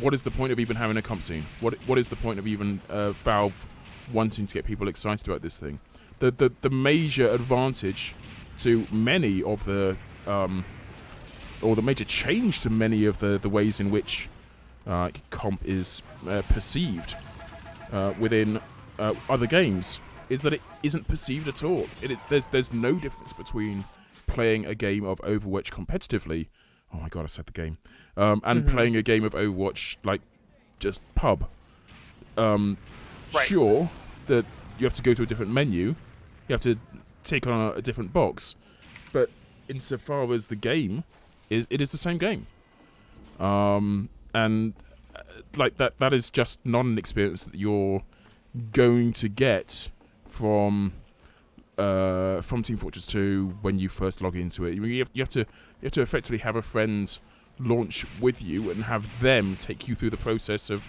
what is the point of even having a comp scene? What is the point of even Valve wanting to get people excited about this thing? The major advantage to many of the or the major change to many of the ways in which comp is perceived within other games is that it isn't perceived at all. There's no difference between playing a game of Overwatch competitively, oh my god, I said the game, and playing a game of Overwatch like just pub. Sure, that you have to go to a different menu, you have to take on a different box, but insofar as the game, it is the same game. And like that is just not an experience that you're going to get from Team Fortress 2 when you first log into it. You have to effectively have a friend launch with you and have them take you through the process of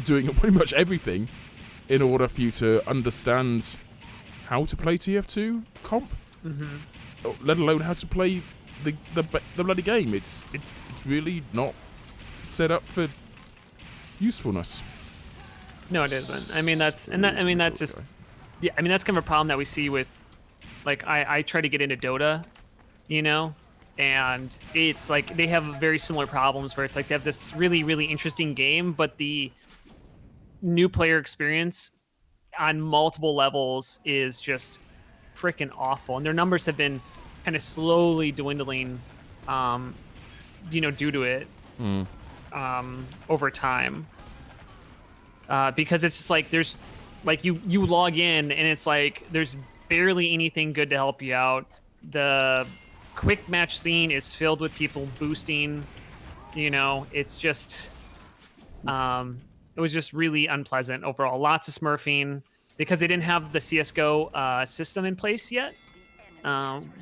doing pretty much everything in order for you to understand how to play TF2 comp, let alone how to play the bloody game. It's really not set up for usefulness.
No, it isn't. I mean, that's kind of a problem that we see with, like, I try to get into Dota, and it's like they have very similar problems where it's like they have this really, really interesting game, but the new player experience on multiple levels is just freaking awful, and their numbers have been kind of slowly dwindling, due to it, over time, because it's just like there's like you log in and it's like there's barely anything good to help you out. The quick match scene is filled with people boosting, it's just it was just really unpleasant overall. Lots of smurfing because they didn't have the CSGO system in place yet,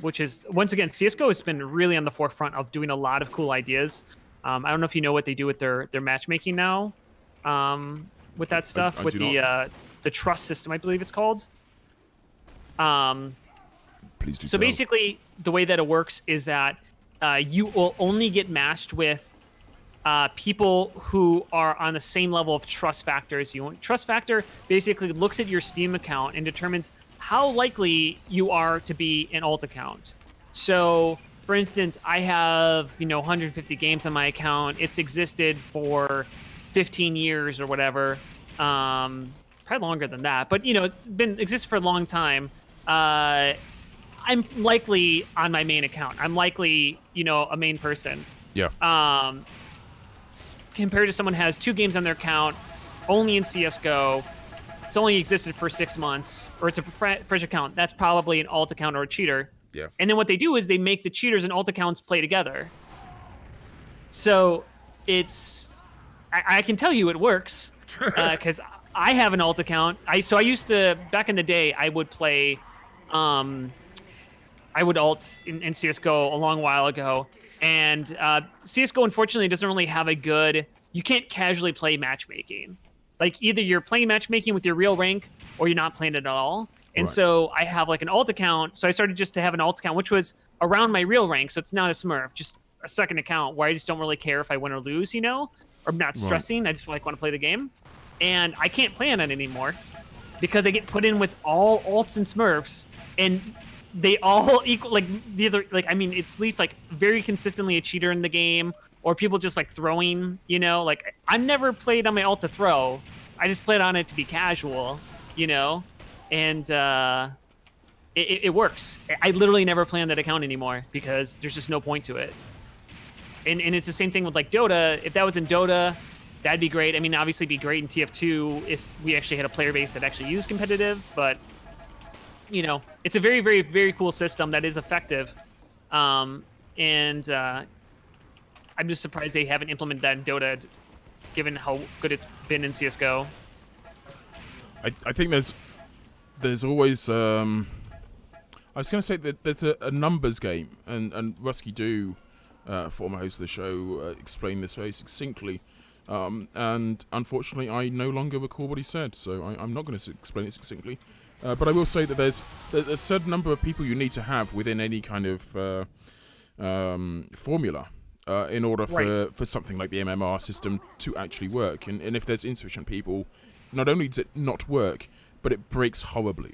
which is, once again, CSGO has been really on the forefront of doing a lot of cool ideas. I don't know if you know what they do with their matchmaking now, with that stuff, with the trust system, I believe it's called.
Please do.
So basically, the way that it works is that you will only get matched with people who are on the same level of trust factor as you. Trust factor basically looks at your Steam account and determines how likely you are to be an alt account. So, for instance, I have 150 games on my account. It's existed for 15 years or whatever, probably longer than that. But exists for a long time. I'm likely on my main account. I'm likely a main person.
Yeah.
Compared to someone who has 2 games on their account, only in CSGO, it's only existed for 6 months, or it's a fresh account. That's probably an alt account or a cheater.
Yeah.
And then what they do is they make the cheaters and alt accounts play together. So it's I can tell you it works because I have an alt account. So I used to, back in the day, I would play, I would alt in CS:GO a long while ago, and CS:GO unfortunately doesn't really have a good. You can't casually play matchmaking. Like either you're playing matchmaking with your real rank or you're not playing it at all. And so I have like an alt account. So I started just to have an alt account, which was around my real rank. So it's not a Smurf, just a second account where I just don't really care if I win or lose, you know, or I'm not stressing. I just like want to play the game. And I can't play on it anymore because I get put in with all alts and Smurfs, and they all equal like the other like I mean it's at least like very consistently a cheater in the game, or people just like throwing, you know, like I've never played on my alt to throw. I just played on it to be casual, you know, and it works. I literally never play on that account anymore because there's just no point to it. And it's the same thing with like Dota. If that was in Dota, that'd be great. I mean, obviously it'd be great in TF2 if we actually had a player base that actually used competitive, but you know, it's a very, very, very cool system that is effective. And I'm just surprised they haven't implemented that in Dota, given how good it's been in CS:GO.
I think there's always I was going to say that there's a numbers game, and Rusky Do, former host of the show, explained this very succinctly. And unfortunately, I no longer recall what he said, so I'm not going to explain it succinctly. But I will say that there's a certain number of people you need to have within any kind of formula in order for something like the MMR system to actually work. And if there's insufficient people, not only does it not work, but it breaks horribly.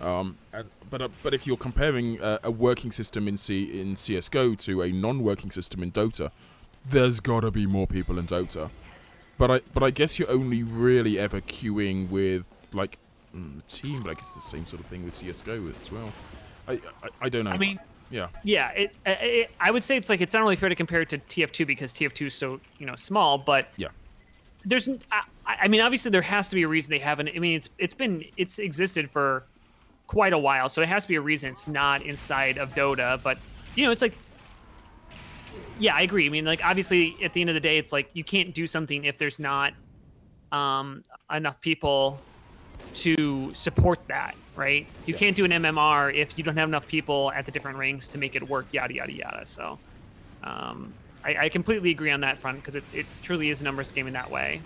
But if you're comparing a working system in CS:GO to a non-working system in Dota, there's gotta be more people in Dota. But I guess you're only really ever queuing with like a team. But I guess it's the same sort of thing with CS:GO as well. I don't know. I mean, yeah.
I would say it's like it's not really fair to compare it to TF2 because TF2 is so small. But
yeah,
there's I mean obviously there has to be a reason they haven't. I mean it's existed for quite a while, so it has to be a reason it's not inside of Dota. But it's like. Yeah, I agree. I mean, like, obviously, at the end of the day, it's like you can't do something if there's not enough people to support that, right? You can't do an MMR if you don't have enough people at the different ranks to make it work, yada, yada, yada. So I completely agree on that front because it truly is a numbers game in that way.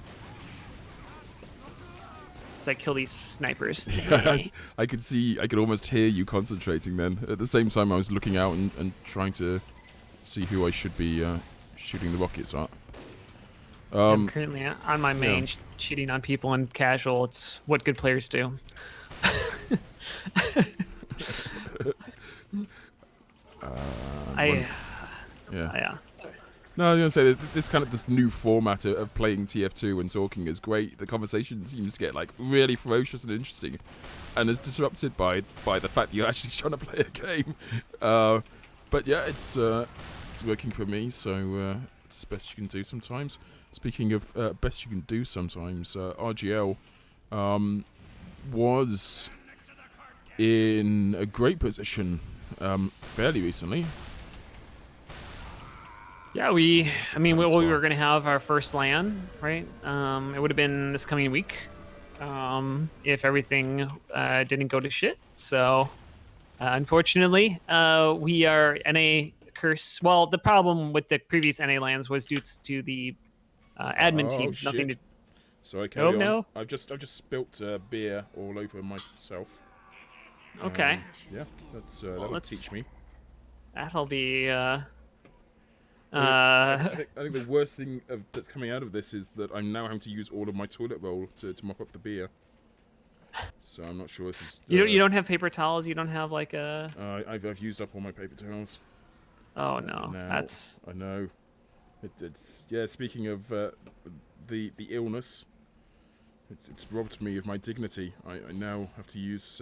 It's like, kill these snipers.
Yeah, I could almost hear you concentrating then. At the same time, I was looking out and trying to see who I should be shooting the rockets at.
I'm currently on my main shooting on people in casual. It's what good players do. Sorry.
No, I was going to say this new format of playing TF2 and talking is great. The conversation seems to get like really ferocious and interesting, and is disrupted by the fact that you're actually trying to play a game. But yeah, it's working for me, so it's the best you can do sometimes. Speaking of best you can do sometimes, RGL was in a great position fairly recently.
Yeah, we were going to have our first LAN, right? It would have been this coming week if everything didn't go to shit. So unfortunately, we are NA curse. Well, the problem with the previous NA LANs was due to the admin team.
Shit.
Nothing to.
Sorry, carry on. No. I've just spilt beer all over myself.
Okay.
Yeah, that'll teach me.
That'll be.
I think the worst thing that's coming out of this is that I'm now having to use all of my toilet roll to mop up the beer. So I'm not sure this is.
You don't have paper towels. You don't have like a.
I've used up all my paper towels.
Oh no, that's.
I know. It's Speaking of the illness, it's robbed me of my dignity. I now have to use.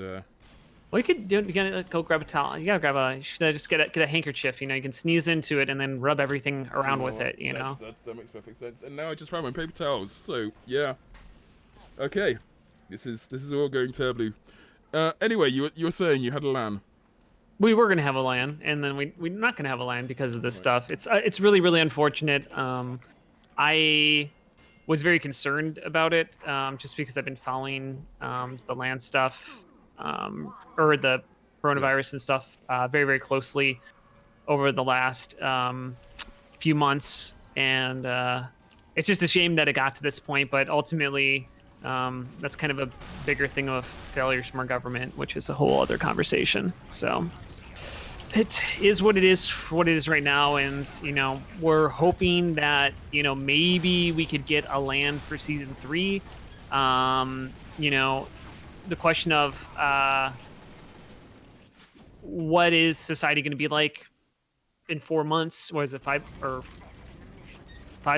Well, you could do. You gotta go grab a towel. You gotta grab you should just get a handkerchief. You can sneeze into it and then rub everything around with it.
That makes perfect sense. And now I just found my paper towels. So yeah. Okay, this is all going terribly. Anyway, you were saying you had a LAN.
We were gonna have a LAN, and then we're not gonna have a LAN because of this stuff. It's really, really unfortunate. I was very concerned about it, just because I've been following the land stuff or the coronavirus and stuff very, very closely over the last few months. And it's just a shame that it got to this point, but ultimately that's kind of a bigger thing of failures from our government, which is a whole other conversation. So it is what it is right now. And, you know, we're hoping that, you know, maybe we could get a land for season 3. You know, the question of what is society going to be like in 4 months? Or is it 5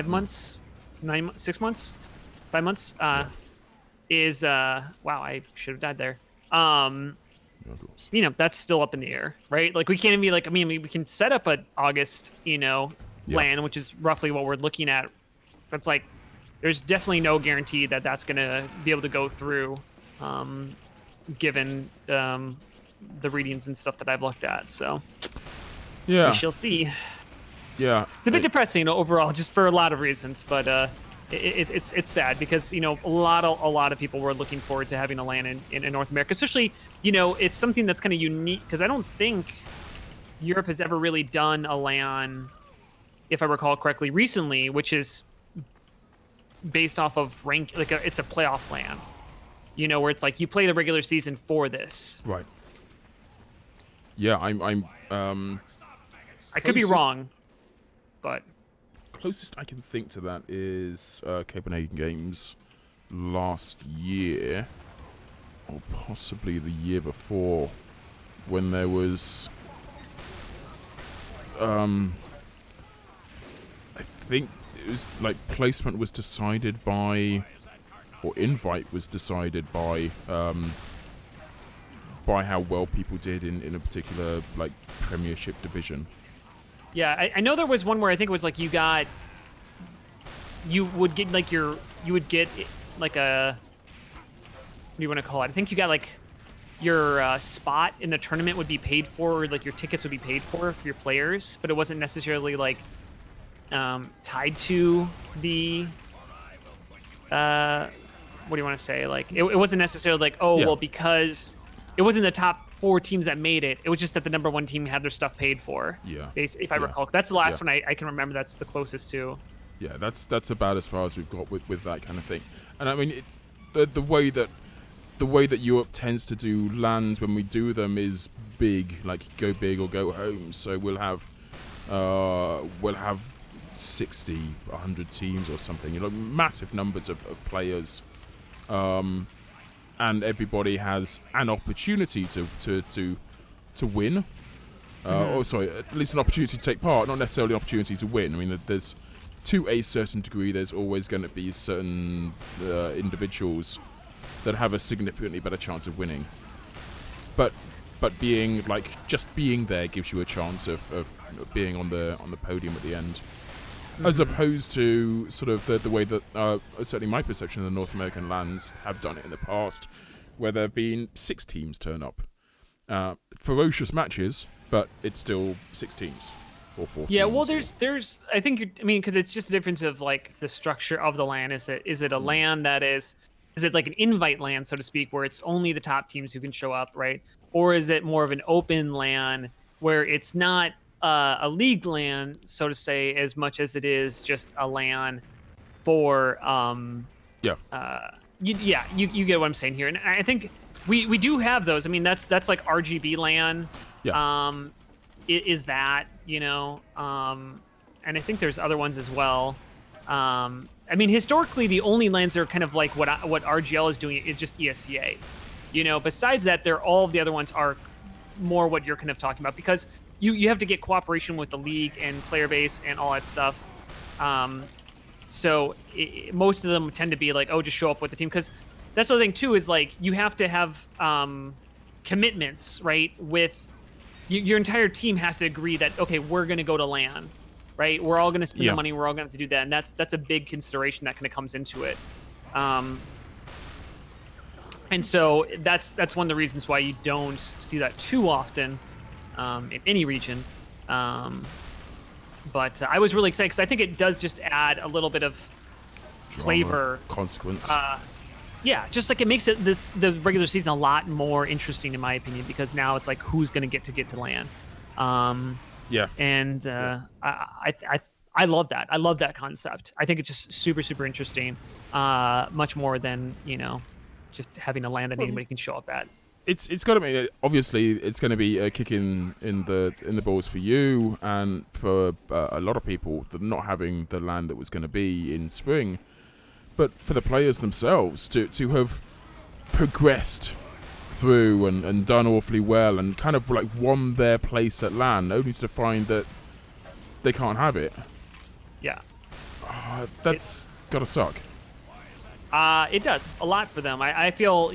months? 6 months? 5 months? Is wow, I should have died there. You know, that's still up in the air, right? Like, we can't even be like, I mean, we can set up an August, you know, land, which is roughly what we're looking at. That's like, there's definitely no guarantee that that's going to be able to go through, given the readings and stuff that I've looked at. So we shall see.
Yeah,
it's a bit depressing overall, just for a lot of reasons, but it's sad because, you know, a lot of people were looking forward to having a LAN in North America, especially, you know, it's something that's kind of unique because I don't think Europe has ever really done a LAN, if I recall correctly, recently, which is based off of rank, like it's a playoff LAN, you know, where it's like you play the regular season for this.
Right. Yeah,
I could be wrong, but
closest I can think to that is Copenhagen Games last year, or possibly the year before, when there was I think it was like placement was decided by, or invite was decided by how well people did in a particular like Premiership division.
Yeah, I know there was one where I think it was like you would get like a, what do you want to call it? I think you got like your spot in the tournament would be paid for, or like your tickets would be paid for your players, but it wasn't necessarily like tied to the what do you want to say? Like it wasn't necessarily like, oh, well, because it wasn't the top 4 teams that made it. It was just that the number 1 team had their stuff paid for.
Yeah.
If I recall, that's the last one I can remember. That's the closest to.
Yeah, that's about as far as we've got with that kind of thing. And I mean, the way that Europe tends to do LANs when we do them is big, like go big or go home. So we'll have 60, 100 teams or something. You know, massive numbers of players. And everybody has an opportunity to win, or sorry, at least an opportunity to take part, not necessarily an opportunity to win. I mean, there's, to a certain degree, there's always going to be certain individuals that have a significantly better chance of winning. But being like just being there gives you a chance of being on the podium at the end. As opposed to sort of the way that, certainly my perception of the North American LANs have done it in the past, where there have been 6 teams turn up. Ferocious matches, but it's still 6 teams or 4 teams.
Yeah, well, there's I think, I mean, because it's just a difference of like the structure of the LAN. Is it a LAN that is it like an invite LAN, so to speak, where it's only the top teams who can show up, right? Or is it more of an open LAN where it's not a league LAN, so to say, as much as it is just a LAN for you get what I'm saying here. And I think we do have those. I mean, that's like RGB LAN. Is that, you know, and I think there's other ones as well. I mean, historically, the only LANs that are kind of like what RGL is doing is just ESCA. You know, besides that, all of the other ones are more what you're kind of talking about, because you have to get cooperation with the league and player base and all that stuff. So most of them tend to be like, oh, just show up with the team. Because that's the other thing, too, is like you have to have commitments, right? With your entire team has to agree that, okay, we're going to go to LAN, right? We're all going to spend the money. We're all going to have to do that. And that's a big consideration that kind of comes into it. And so that's one of the reasons why you don't see that too often in any region. But I was really excited because I think it does just add a little bit of flavor,
consequence.
Yeah, just like it makes it the regular season a lot more interesting in my opinion, because now it's like who's going to get to land.
Yeah.
And I love that. I love that concept. I think it's just super, super interesting. Much more than, just having a land that anybody can show up at.
It's got to be, obviously it's going to be a kick in the balls for you and for a lot of people, that not having the land that was going to be in spring. But for the players themselves to have progressed through and done awfully well and kind of like won their place at LAN, only to find that they can't have it.
Yeah.
That's gotta suck.
It does a lot for them. I feel,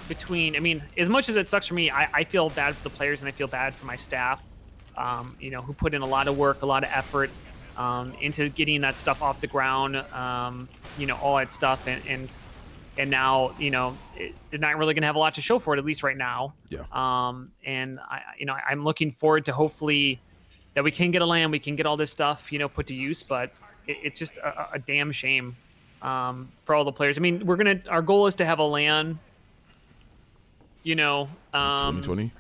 between, I mean, as much as it sucks for me, I feel bad for the players and I feel bad for my staff, who put in a lot of work, a lot of effort into getting that stuff off the ground, all that stuff, and now, they're not really gonna have a lot to show for it, at least right now.
Yeah.
And I'm looking forward to hopefully that we can get a LAN, we can get all this stuff, put to use, but it's just a damn shame for all the players. I mean, our goal is to have a LAN,
2020.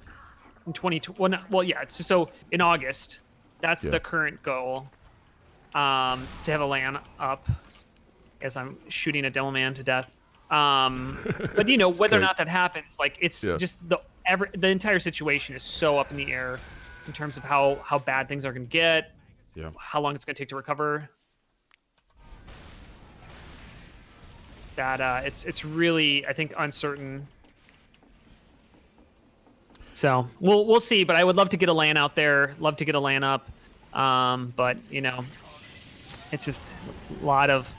In 2020. Well, yeah. So in August, that's the current goal. To have a LAN up, as I'm shooting a demo man to death. But whether or not that happens, like it's just the entire situation is so up in the air in terms of how bad things are going to get, how long it's going to take to recover. That it's really, I think, uncertain. So we'll see. But I would love to get a LAN out there. Love to get a LAN up. But it's just a lot of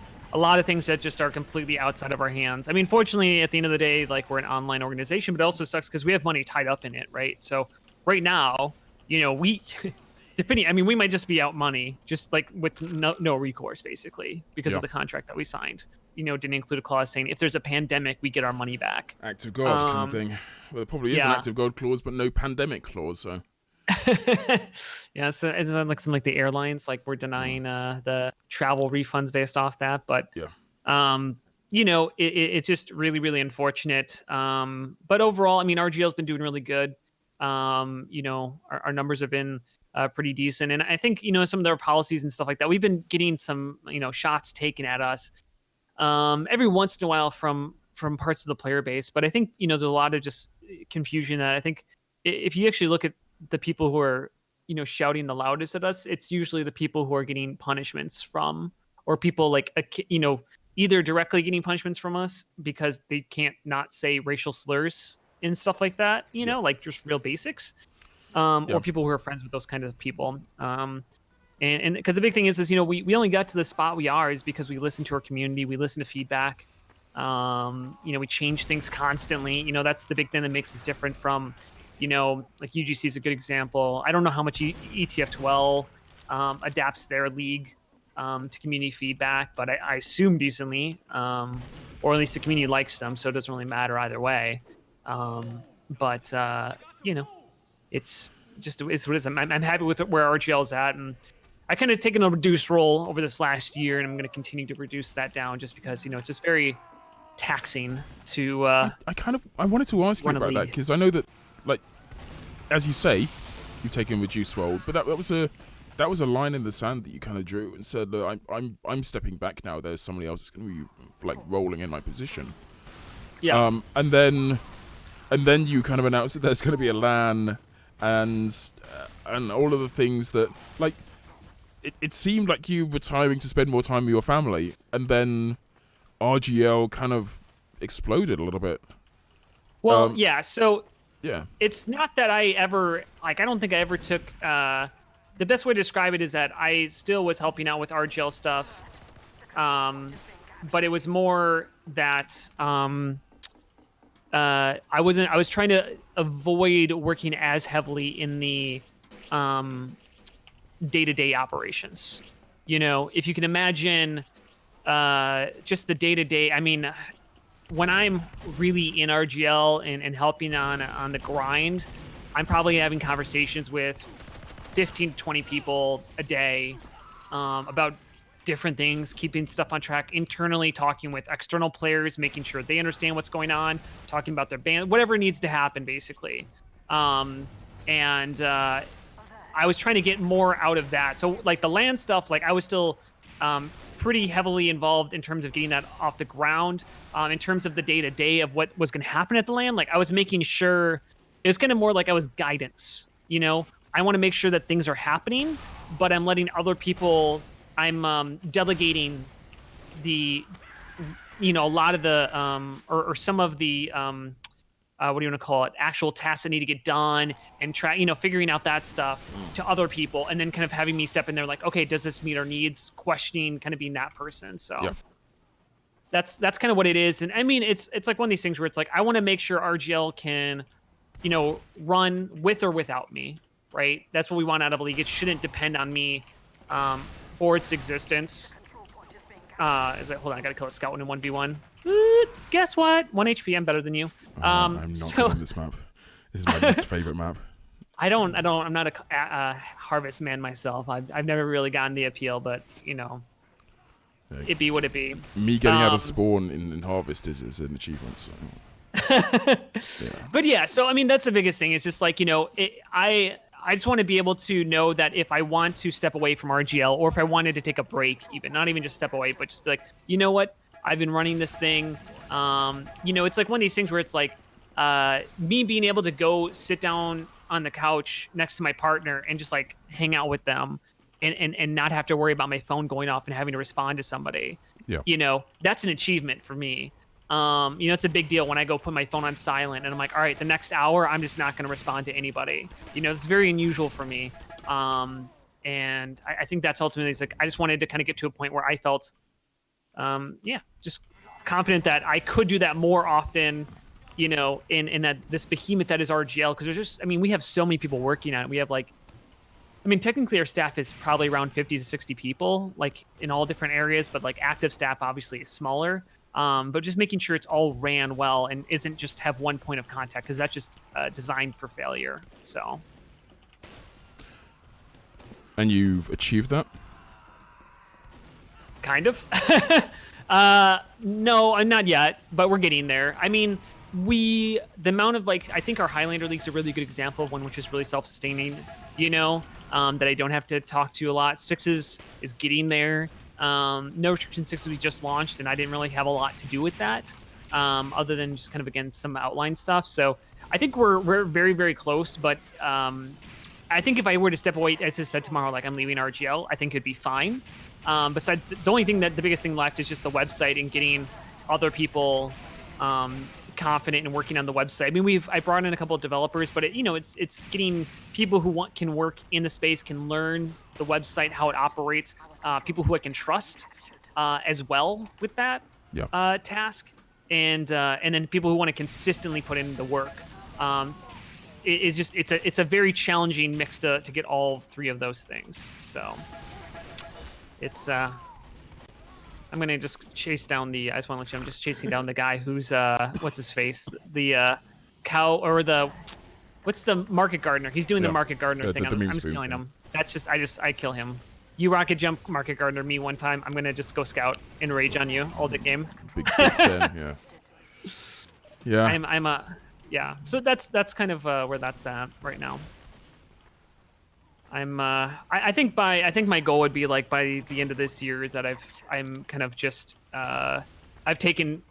things that just are completely outside of our hands. I mean, fortunately, at the end of the day, like, we're an online organization, but it also sucks because we have money tied up in it, right? So right now, we depending, I mean, we might just be out money, just like with no recourse, basically, because of the contract that we signed. Didn't include a clause saying if there's a pandemic, we get our money back.
Act of God kind of thing. Well, there probably is an act of God clause, but no pandemic clause, so.
Yeah, so it's like some, like, the airlines, like, we're denying the travel refunds based off that, but it's just really, really unfortunate. But overall, I mean, RGL's been doing really good. Our numbers have been pretty decent, and I think some of their policies and stuff like that, we've been getting some shots taken at us every once in a while from parts of the player base. But I think there's a lot of just confusion that I think if you actually look at the people who are shouting the loudest at us, it's usually the people who are getting punishments from, or people like either directly getting punishments from us because they can't not say racial slurs and stuff like that, like just real basics, or people who are friends with those kind of people. And because the big thing is we only got to the spot we are is because we listen to our community, we listen to feedback, we change things constantly. That's the big thing that makes us different from like UGC is a good example. I don't know how much ETF12 adapts their league to community feedback, but I assume decently, or at least the community likes them, so it doesn't really matter either way. But it's just what it is. I'm happy with where RGL's at, and I kind of taken a reduced role over this last year, and I'm going to continue to reduce that down just because it's just very taxing to. I
wanted to ask you about that because I know that, like, as you say, you've taken reduced role, but that was a line in the sand that you kind of drew and said, look, I'm stepping back now. There's somebody else that's going to be like rolling in my position.
Yeah.
And then you kind of announced that there's going to be a LAN and all of the things that, like, it seemed like you retiring to spend more time with your family, and then RGL kind of exploded a little bit.
Well, yeah. So
yeah, it's
not that I ever I don't think I ever took. The best way to describe it is that I still was helping out with RGL stuff, but it was more that I was trying to avoid working as heavily in the day-to-day operations. If you can imagine just the day-to-day, I mean, when I'm really in RGL and helping on the grind, I'm probably having conversations with 15 to 20 people a day about different things, keeping stuff on track internally, talking with external players, making sure they understand what's going on, talking about their band, whatever needs to happen, basically. I was trying to get more out of that. So like the LAN stuff, like I was still pretty heavily involved in terms of getting that off the ground. In terms of the day-to-day of what was going to happen at the LAN, like I was making sure, it was kind of more like I was guidance, you know? I want to make sure that things are happening, but I'm letting other people, I'm delegating the, you know, a lot of the, or some of the, what do you want to call it, actual tasks that need to get done, and try, you know, figuring out that stuff to other people, and then kind of having me step in there like, okay, does this meet our needs, questioning, kind of being that person. So yeah. That's kind of what it is. And I mean, it's like one of these things where it's like, I want to make sure RGL can, you know, run with or without me, right? That's what we want out of a league. It shouldn't depend on me for its existence. Hold on, I gotta kill a scout in 1v1. Guess what? 1 HP, I'm better than you.
I'm not good on this map. This is my least favorite map.
I'm not a harvest man myself. I've never really gotten the appeal, but you know, it be what it be.
Me getting out of spawn in harvest is an achievement. So.
Yeah. But yeah, so I mean, that's the biggest thing. It's just like, you know, I just want to be able to know that if I want to step away from RGL, or if I wanted to take a break, even not even just step away, but just be like, you know what, I've been running this thing. You know, it's like one of these things where it's like me being able to go sit down on the couch next to my partner and just like hang out with them and not have to worry about my phone going off and having to respond to somebody. Yeah. You know, that's an achievement for me. You know, it's a big deal when I go put my phone on silent and I'm like, all right, the next hour, I'm just not going to respond to anybody. You know, it's very unusual for me. And I think that's ultimately, it's like, I just wanted to kind of get to a point where I felt, yeah, just confident that I could do that more often, you know, in that this behemoth that is RGL. Cause there's just, I mean, we have so many people working on it. We have like, I mean, technically our staff is probably around 50 to 60 people, like in all different areas, but like active staff obviously is smaller. But just making sure it's all ran well and isn't just have one point of contact, because that's just designed for failure. So.
And you've achieved that?
Kind of. No, I'm not yet, but we're getting there. I mean, the amount of like, I think our Highlander League's a really good example of one which is really self-sustaining, you know, that I don't have to talk to a lot. Sixes is getting there. No Restriction 6 we just launched, and I didn't really have a lot to do with that, other than just kind of, again, some outline stuff. So I think we're very, very close, but I think if I were to step away, as I said tomorrow, like I'm leaving RGL, I think it'd be fine. Besides, the only thing the biggest thing left is just the website and getting other people confident in working on the website. I mean, I brought in a couple of developers, but you know, it's getting people who can work in the space, can learn the website, how it operates, people who I can trust as well with that task, and then people who want to consistently put in the work. It's a very challenging mix to get all three of those things. So it's I'm gonna just chase down the. I just want to let you know, I'm just chasing down the guy who's what's his face, the cow, or the what's the market gardener. He's doing the market gardener thing. I'm just killing him. That's just I kill him. You rocket jump market gardener me one time, I'm gonna just go scout and rage on you all the game.
Big yeah. Yeah.
Yeah. So that's kind of where that's at right now. I think my goal would be like by the end of this year is that I'm kind of just I've taken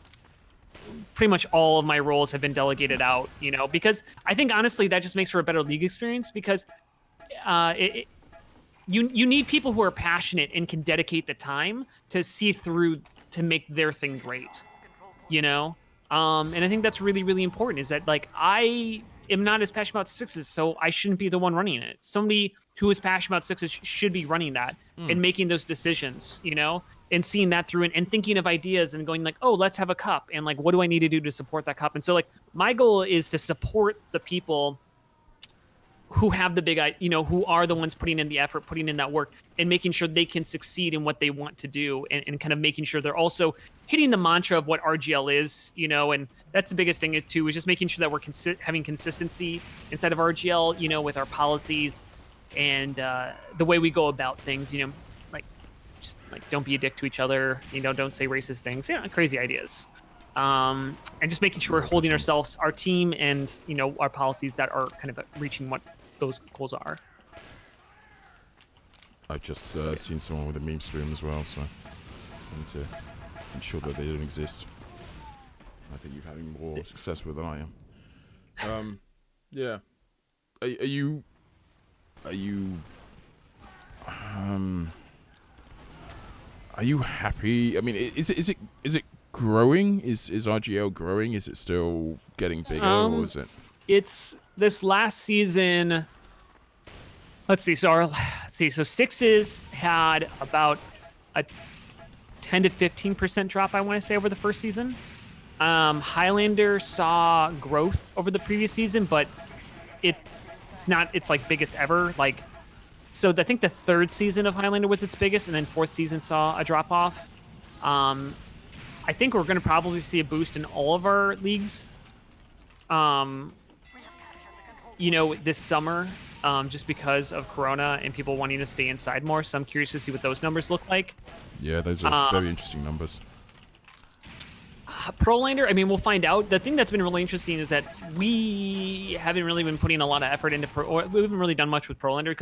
pretty much all of my roles have been delegated out, you know, because I think honestly that just makes for a better league experience, because you need people who are passionate and can dedicate the time to see through to make their thing great, you know. And I think that's really, really important, is that like I am not as passionate about sixes, so I shouldn't be the one running it. Somebody who is passionate about sixes should be running that and making those decisions, you know, and seeing that through and thinking of ideas and going like, oh, let's have a cup. And like, what do I need to do to support that cup? And so like my goal is to support the people who have the big, you know, who are the ones putting in the effort, putting in that work, and making sure they can succeed in what they want to do, and kind of making sure they're also hitting the mantra of what RGL is, you know. And that's the biggest thing is just making sure that we're having consistency inside of RGL, you know, with our policies and the way we go about things, you know, like just like don't be a dick to each other, don't say racist things, crazy ideas. And just making sure we're holding ourselves, our team, and our policies that are kind of reaching what those goals are.
I've just seen someone with a meme stream as well, so I need to ensure that they don't exist. I think you're having more success with than I am. Yeah. Are you happy? I mean, is it growing? Is RGL growing? Is it still getting bigger, or is it?
It's this last season. Let's see. So Sixes had about a 10 to 15% drop, I want to say, over the first season. Highlander saw growth over the previous season, but it's not its like biggest ever. Like, so I think the third season of Highlander was its biggest, and then fourth season saw a drop off. I think we're going to probably see a boost in all of our leagues, this summer, just because of Corona and people wanting to stay inside more. So I'm curious to see what those numbers look like.
Yeah, those are very interesting numbers.
Prolander, I mean, we'll find out. The thing that's been really interesting is that we haven't really been putting a lot of effort into or we haven't really done much with Prolander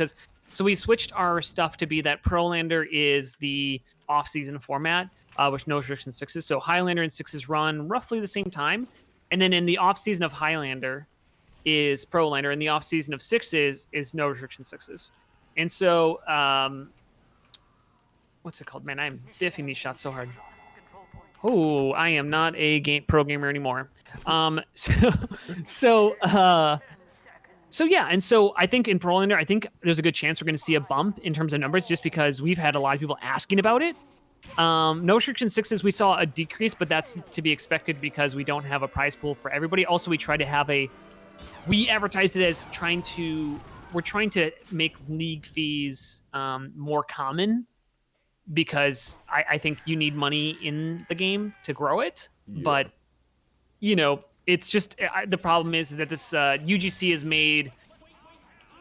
so we switched our stuff to be that Prolander is the off-season format with no restriction sixes. So Highlander and Sixes run roughly the same time, and then in the off-season of Highlander is Prolander, and the off-season of Sixes is no restriction sixes. And so, what's it called? Man, I'm biffing these shots so hard. Oh, I am not a pro gamer anymore. So yeah, and so I think in Prolander, I think there's a good chance we're going to see a bump in terms of numbers, just because we've had a lot of people asking about it. No restriction sixes, we saw a decrease, but that's to be expected because we don't have a prize pool for everybody. Also, we try to have we advertised it as we're trying to make league fees more common, because I think you need money in the game to grow it. Yeah. But, it's just, the problem is that this UGC has made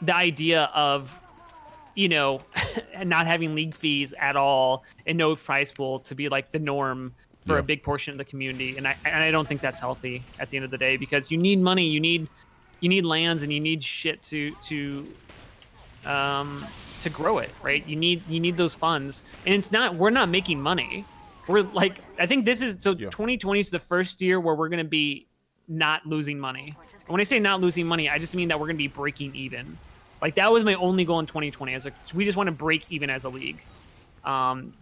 the idea of, not having league fees at all and no prize pool to be like the norm for a big portion of the community. And I don't think that's healthy at the end of the day, because you need money, you need lands, and you need shit to grow it, right? You need those funds, and we're not making money. We're like, I think this is 2020 is the first year where we're going to be not losing money. And when I say not losing money, I just mean that we're going to be breaking even. Like, that was my only goal in 2020. I was like, we just want to break even as a league,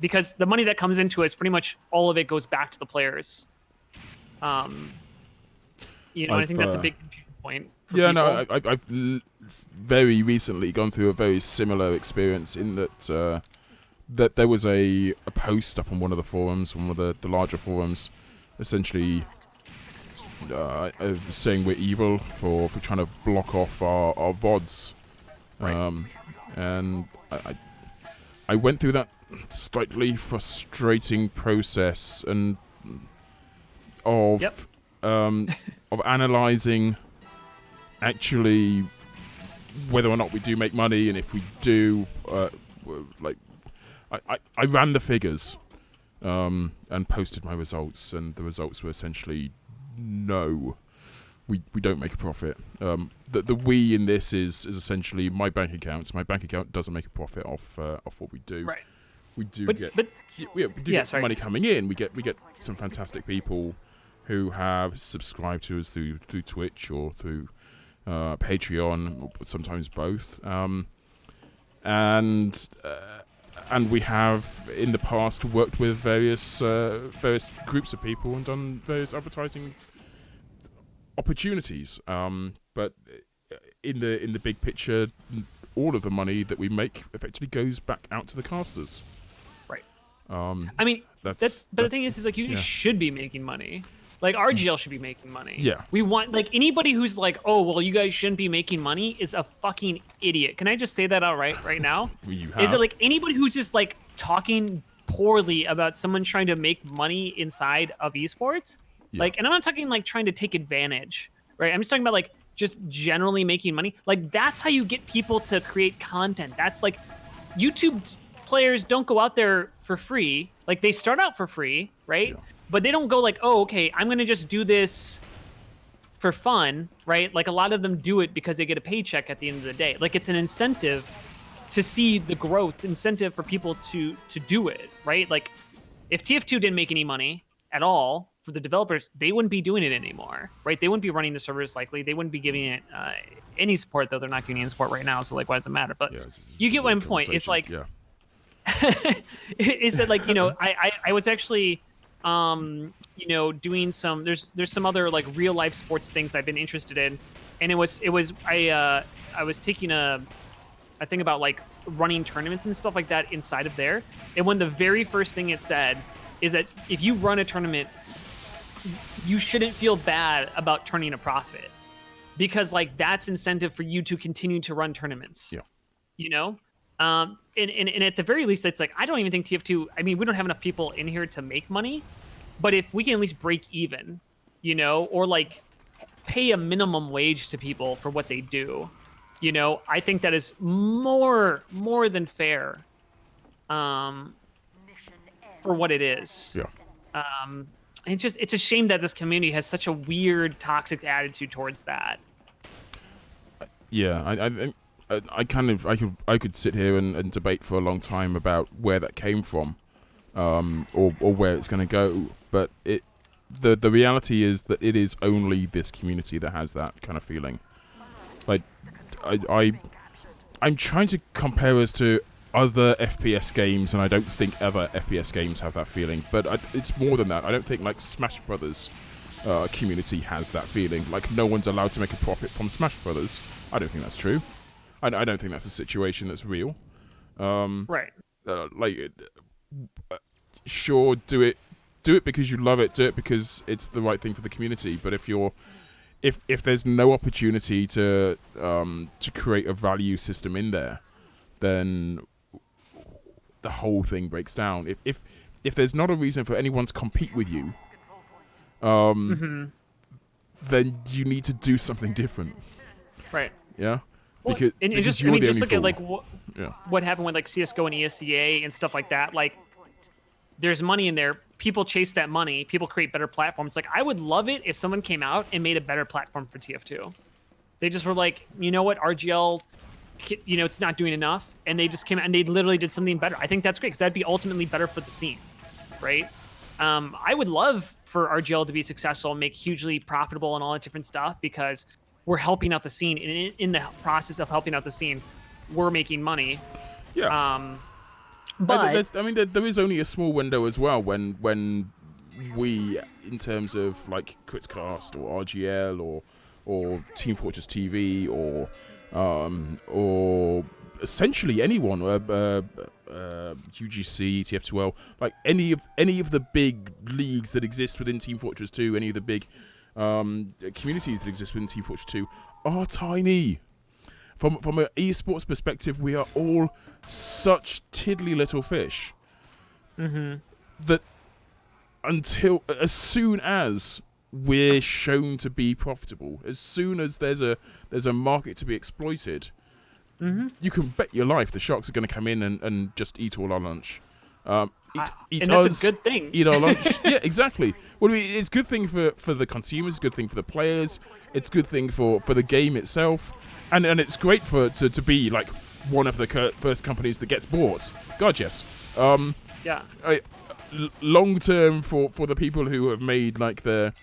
because the money that comes into us, pretty much all of it goes back to the players. And I think that's a big point.
Yeah, people. No, I've very recently gone through a very similar experience in that that there was a post up on one of the forums, one of the larger forums, essentially saying we're evil for trying to block off our VODs. Right. And I went through that slightly frustrating process of analysing actually whether or not we do make money, and if we do, I ran the figures and posted my results, and the results were essentially no, we don't make a profit. The we in this is essentially my bank account. So my bank account doesn't make a profit off what we do.
Right.
We do get money coming in. We get some fantastic people who have subscribed to us through Twitch or through Patreon, or sometimes both. And we have in the past worked with various groups of people and done various advertising opportunities. But in the big picture, all of the money that we make effectively goes back out to the casters.
Right. I mean, the thing is like, you should be making money. Like, RGL should be making money.
Yeah.
We want, like, anybody who's like, oh, well, you guys shouldn't be making money is a fucking idiot. Can I just say that outright right now?
You have.
Is it like anybody who's just like talking poorly about someone trying to make money inside of esports? Yeah. Like, and I'm not talking like trying to take advantage, right? I'm just talking about like just generally making money. Like, that's how you get people to create content. That's like, YouTube players don't go out there for free. Like, they start out for free, right? Yeah. But they don't go like, oh, okay, I'm going to just do this for fun, right? Like, a lot of them do it because they get a paycheck at the end of the day. Like, it's an incentive to see the growth, incentive for people to do it, right? Like, if TF2 didn't make any money at all for the developers, they wouldn't be doing it anymore, right? They wouldn't be running the servers likely. They wouldn't be giving it any support, though they're not giving any support right now, so like, why does it matter? But you get my point. It's like, is that like, you know, I was actually, you know, doing some, there's some other like real life sports things I've been interested in, and I was taking a thing about like running tournaments and stuff like that inside of there, and when the very first thing it said is that if you run a tournament, you shouldn't feel bad about turning a profit, because like that's incentive for you to continue to run tournaments. Yeah. You know? And at the very least, it's like, I don't even think TF2, I mean, we don't have enough people in here to make money, but if we can at least break even, you know, or like pay a minimum wage to people for what they do, you know, I think that is more than fair for what it is. Yeah. It's a shame that this community has such a weird, toxic attitude towards that.
Yeah, I could sit here and debate for a long time about where that came from, or where it's going to go. But the reality is that it is only this community that has that kind of feeling. Like, I'm trying to compare us to other FPS games, and I don't think other FPS games have that feeling. But it's more than that. I don't think like Smash Brothers community has that feeling. Like, no one's allowed to make a profit from Smash Brothers. I don't think that's true. I don't think that's a situation that's real.
Right.
Sure, do it because you love it. Do it because it's the right thing for the community. But if there's no opportunity to create a value system in there, then the whole thing breaks down. If there's not a reason for anyone to compete with you, then you need to do something different.
Right.
Yeah.
Well,
because
just
you're the
just
only
look
fool.
at like what happened with like CS:GO and ESCA and stuff like that. Like, there's money in there. People chase that money. People create better platforms. Like, I would love it if someone came out and made a better platform for TF2. They just were like, you know what, RGL, you know, it's not doing enough, and they just came out and they literally did something better. I think that's great because that'd be ultimately better for the scene, right? I would love for RGL to be successful and make hugely profitable and all that different stuff, because we're helping out the scene, and in the process of helping out the scene, we're making money.
Yeah.
But
there is only a small window as well when we, in terms of like Critscast or RGL or Team Fortress TV or essentially anyone, UGC, TF2L, like any of the big leagues that exist within Team Fortress 2, any of the big communities that exist within Team Fortress 2 are tiny. From an esports perspective, we are all such tiddly little fish that as soon as we're shown to be profitable, as soon as there's a market to be exploited, you can bet your life the sharks are going to come in and just eat all our lunch. Eat
and
us,
that's a good thing.
Eat our lunch. Yeah, exactly. Well, it's a good thing for the consumers, it's a good thing for the players, it's a good thing for the game itself, and it's great to be like one of the first companies that gets bought. God, yes.
Yeah.
Long term for the people who have made like their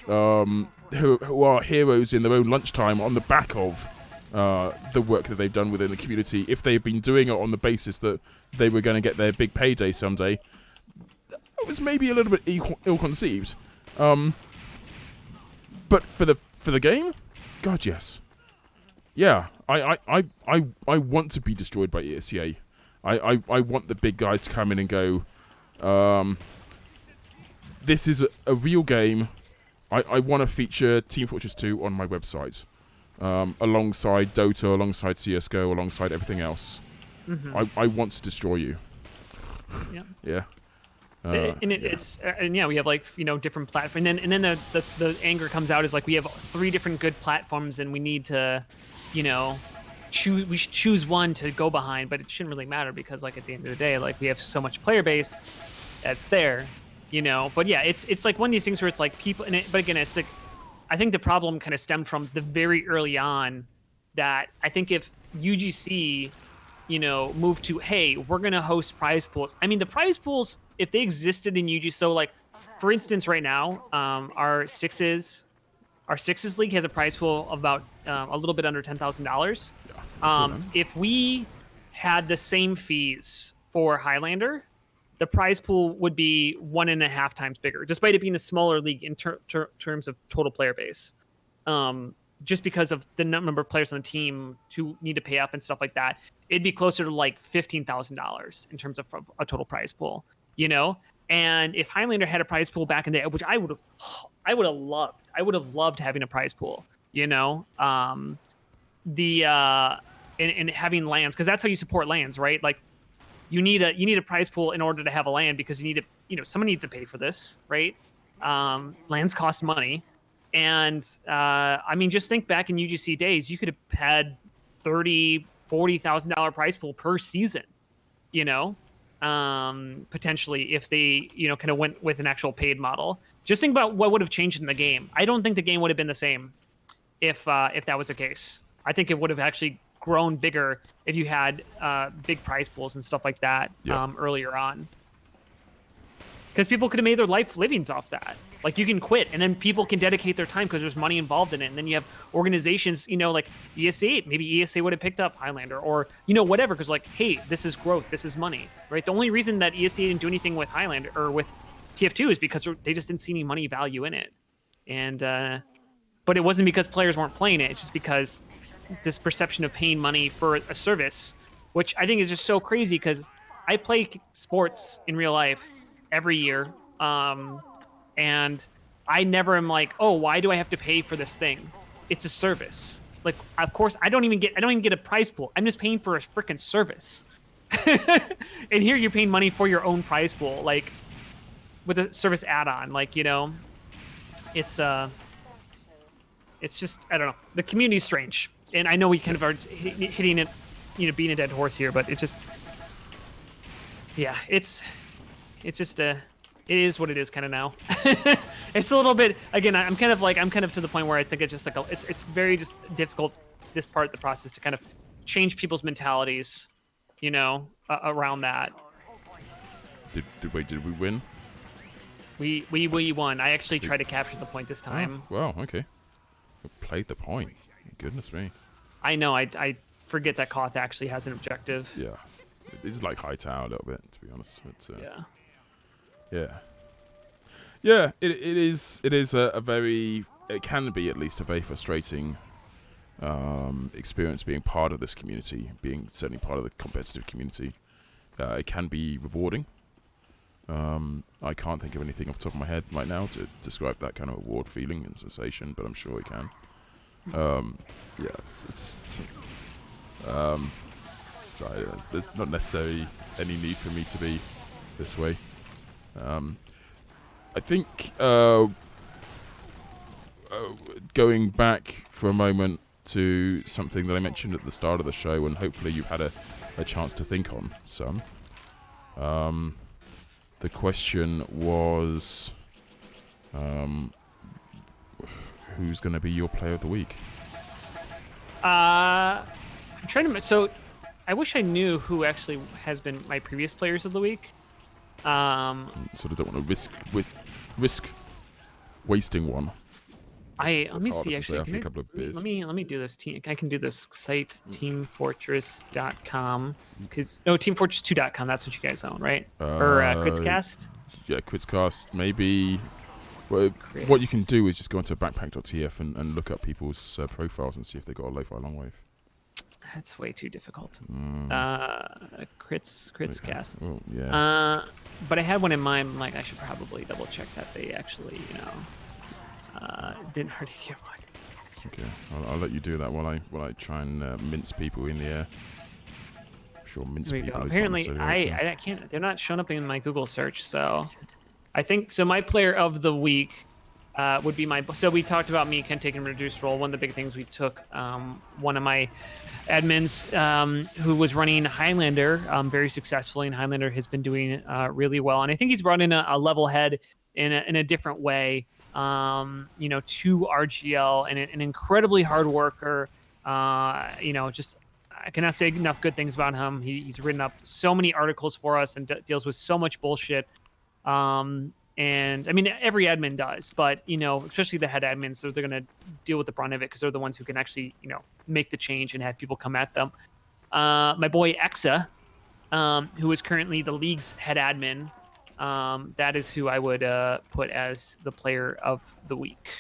who are heroes in their own lunchtime on the back of the work that they've done within the community. If they've been doing it on the basis that they were going to get their big payday someday, that was maybe a little bit ill-conceived. But for the game, God, yes. Yeah, I want to be destroyed by ESCA. I want the big guys to come in and go, this is a real game. I want to feature Team Fortress 2 on my website, alongside Dota, alongside CSGO, alongside everything else. I want to destroy you.
Yeah.
Yeah.
We have like, you know, different platforms, and then the anger comes out is like we have 3 different good platforms, and we need to, you know, should choose one to go behind, but it shouldn't really matter because like at the end of the day, like we have so much player base that's there, you know. But yeah, it's like one of these things where it's like people, but again, it's like I think the problem kind of stemmed from the very early on that I think if UGC, you know, moved to, hey, we're gonna host prize pools. I mean, the prize pools, if they existed in UGC, so like for instance, right now, our Sixes League has a prize pool of about a little bit under $10,000. If we had the same fees for Highlander, the prize pool would be 1.5 times bigger, despite it being a smaller league in terms of total player base. Just because of the number of players on the team who need to pay up and stuff like that, it'd be closer to like $15,000 in terms of a total prize pool, you know? And if Highlander had a prize pool back in the day, which I would have loved having a prize pool, you know? And having lands, because that's how you support lands, right? Like you need a prize pool in order to have a land, because you need to, you know, someone needs to pay for this, right? Lands cost money. And I mean, just think back in UGC days, you could have had $30,000-$40,000 prize pool per season, you know, potentially if they, you know, kind of went with an actual paid model. Just think about what would have changed in the game. I don't think the game would have been the same if that was the case. I think it would have actually grown bigger if you had big prize pools and stuff like that earlier on. Because people could have made their life livings off that. Like you can quit and then people can dedicate their time because there's money involved in it. And then you have organizations, you know, like ESA, maybe ESA would have picked up Highlander or, you know, whatever. Because like, hey, this is growth. This is money, right? The only reason that ESA didn't do anything with Highlander or with TF2 is because they just didn't see any money value in it. And, but it wasn't because players weren't playing it. It's just because this perception of paying money for a service, which I think is just so crazy because I play sports in real life every year. And I never am like, oh, why do I have to pay for this thing? It's a service. Like, of course, I don't even get a prize pool. I'm just paying for a freaking service. And here you're paying money for your own prize pool, like with a service add-on. Like, you know, it's just, I don't know. The community's strange. And I know we kind of are hitting it, you know, being a dead horse here, but it just, yeah, it's just it is what it is kind of now. It's a little bit, again, I'm kind of to the point where I think it's just like, it's very just difficult, this part of the process, to kind of change people's mentalities, you know, around that.
Did we win?
We won. I actually tried to capture the point this time.
Oh, wow, okay. We played the point. Goodness me.
I know, I forget that Koth actually has an objective.
Yeah. It's like high tower a little bit, to be honest. But, yeah. It is a very, it can be at least a very frustrating experience being part of this community, being certainly part of the competitive community. It can be rewarding. I can't think of anything off the top of my head right now to describe that kind of reward feeling and sensation, but I'm sure I can. So there's not necessarily any need for me to be this way. I think going back for a moment to something that I mentioned at the start of the show, and hopefully you've had a chance to think on some. The question was, who's going to be your player of the week?
I'm trying to. So, I wish I knew who actually has been my previous players of the week.
Sort of don't want to risk wasting one.
Let me see. Actually, let me do this. I can do this site, teamfortress.com. Teamfortress2.com. That's what you guys own, right? Or Quitscast.
Yeah, Quitscast. Maybe. Well, what you can do is just go into backpack.tf and look up people's profiles and see if they got a low-fi long wave.
That's way too difficult. Quitscast.
Well, yeah.
But I had one in mind. I'm like, I should probably double check that they actually, you know, didn't already get one.
Okay, I'll let you do that while I try and mince people in the air. I'm sure mince people.
Apparently, I can't. They're not showing up in my Google search. So, I think so. My player of the week would be my. So we talked about me kind of taking a reduced role. One of the big things we took, one of my admins who was running Highlander very successfully, and Highlander has been doing really well. And I think he's brought in a level head in a different way, to RGL, and an incredibly hard worker. Just I cannot say enough good things about him. He's written up so many articles for us and deals with so much bullshit. And I mean, every admin does, but, especially the head admins, so they're going to deal with the brunt of it because they're the ones who can actually, make the change and have people come at them. My boy Exa, who is currently the league's head admin, that is who I would put as the player of the week.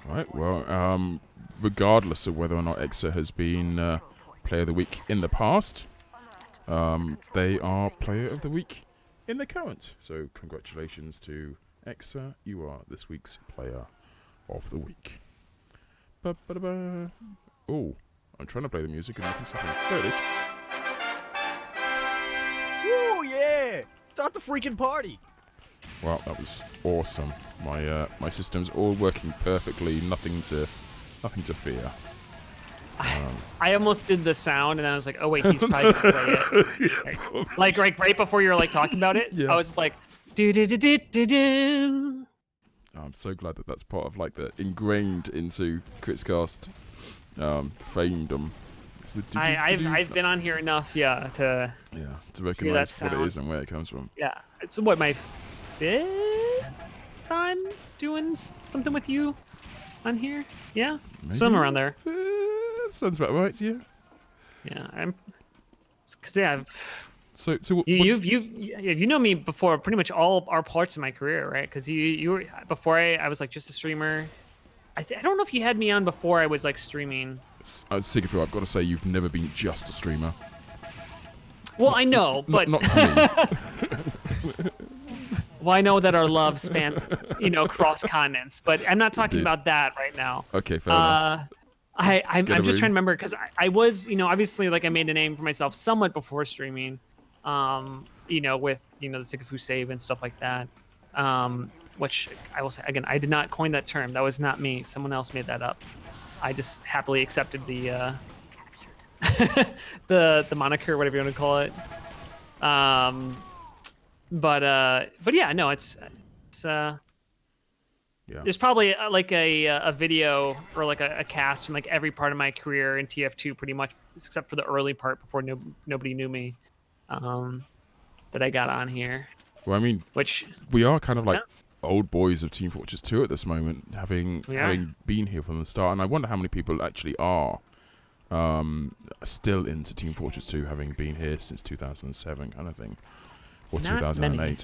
All right. Well, regardless of whether or not Exa has been player of the week in the past, they are player of the week in the current. So congratulations to Exa. You are this week's player of the week. Oh, I'm trying to play the music and nothing's happening. There it is.
Woo, yeah! Start the freaking party!
Well, that was awesome. My system's all working perfectly. Nothing to fear.
I almost did the sound, and I was like, "Oh wait, he's probably gonna play it." Yeah, like right before you were like talking about it, yeah. I was just like, "Do do do do do do."
I'm so glad that that's part of like the ingrained into Critscast fandom.
I've been on here enough, to
recognize what it is and where it comes from.
Yeah, it's my 5th time doing something with you on here. Yeah, maybe somewhere around there.
Sounds about right to you.
Yeah, because
So
you know me before pretty much all our parts of my career, right? Because you were before I was like just a streamer. I don't know if you had me on before I was like streaming.
Sigafoo, I've got to say you've never been just a streamer.
Well, I know, but
not to me.
Well, I know that our love spans, cross continents, but I'm not talking about that right now.
Okay, fair enough.
I'm just trying to remember because I was, obviously like I made a name for myself somewhat before streaming, with, the Sigafoo save and stuff like that. Which I will say, again, I did not coin that term. That was not me. Someone else made that up. I just happily accepted the the moniker, whatever you want to call it. But yeah, no, it's there's probably like a video or like a cast from like every part of my career in TF2 pretty much, except for the early part before nobody knew me, that I got on here.
Well, I mean, we are kind of like old boys of Team Fortress 2 at this moment, having been here from the start, and I wonder how many people actually are still into Team Fortress 2, having been here since 2007 kind of thing, or
Not
2008.
Many.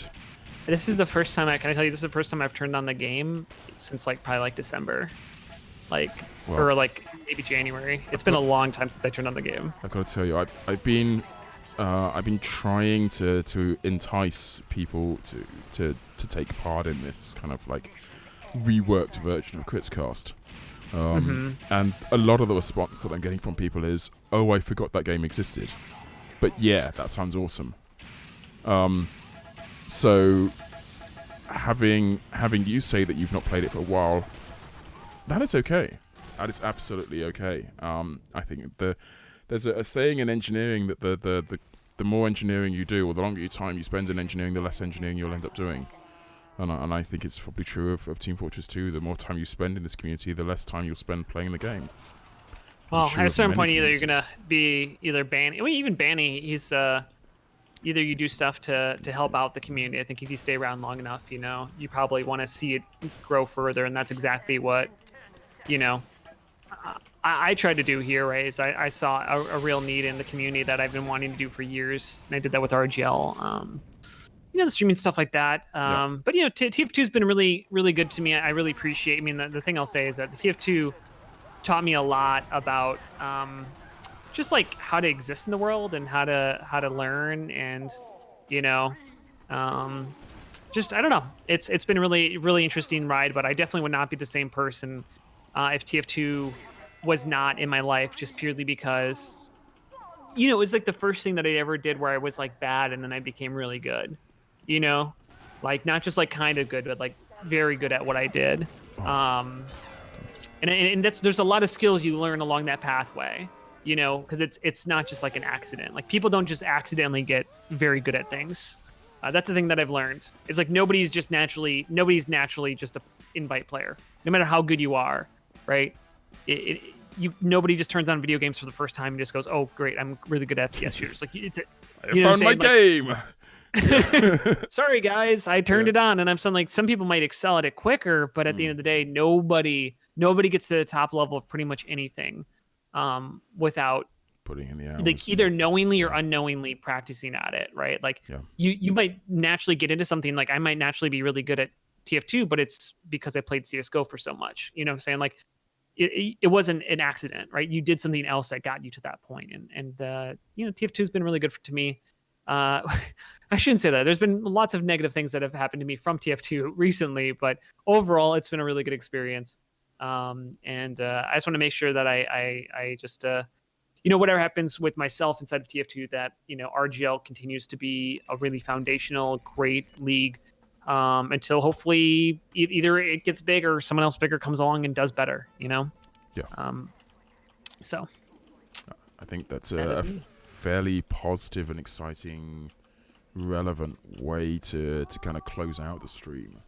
This is the first time this is the first time I've turned on the game since probably December, or maybe January. It's been a long time since I turned on the game.
I've got to tell you, I've been trying to entice people to take part in this kind of like reworked version of Critscast. And a lot of the response that I'm getting from people is, "Oh, I forgot that game existed." But yeah, that sounds awesome. So having you say that you've not played it for a while, that is okay. That is absolutely okay. I think there's a saying in engineering that the more engineering you do, or the longer time you spend in engineering, the less engineering you'll end up doing. And I think it's probably true of Team Fortress 2. The more time you spend in this community, the less time you'll spend playing the game.
Well, at a certain point, either you're going to be Banny. I mean, even Banny, he's either you do stuff to help out the community. I think if you stay around long enough, you probably want to see it grow further, and that's exactly what, I tried to do here, right? Is I saw a real need in the community that I've been wanting to do for years, and I did that with RGL. The streaming stuff like that. But TF2's been really, really good to me. I really appreciate. I mean, the thing I'll say is that the TF2 taught me a lot about just like how to exist in the world and how to learn, and just I don't know. It's been a really, really interesting ride, but I definitely would not be the same person if TF2 was not in my life, just purely because it was like the first thing that I ever did where I was like bad and then I became really good. Like not just like kind of good, but like very good at what I did. And there's a lot of skills you learn along that pathway, you know, because it's not just like an accident. Like people don't just accidentally get very good at things. That's the thing that I've learned. It's like nobody's naturally just a invite player, no matter how good you are, right? Nobody just turns on video games for the first time and just goes, oh great, I'm really good at FPS shooters. Like
I found my game.
Sorry guys, I turned it on, and I'm saying like some people might excel at it quicker, but at the end of the day, nobody gets to the top level of pretty much anything without
putting in the hours.
Like either knowingly or unknowingly practicing at it, right? Like you might naturally get into something. Like I might naturally be really good at TF2, but it's because I played CSGO for so much. You know what I'm saying? Like it wasn't an accident, right? You did something else that got you to that point. And you know, TF2 has been really good to me. I shouldn't say that. There's been lots of negative things that have happened to me from TF2 recently, but overall, it's been a really good experience. And I just want to make sure that I just, you know, whatever happens with myself inside of TF2, that, you know, RGL continues to be a really foundational, great league until hopefully either it gets big or someone else bigger comes along and does better, you know?
Yeah.
So
I think that's a fairly positive and exciting, relevant way to kind of close out the stream.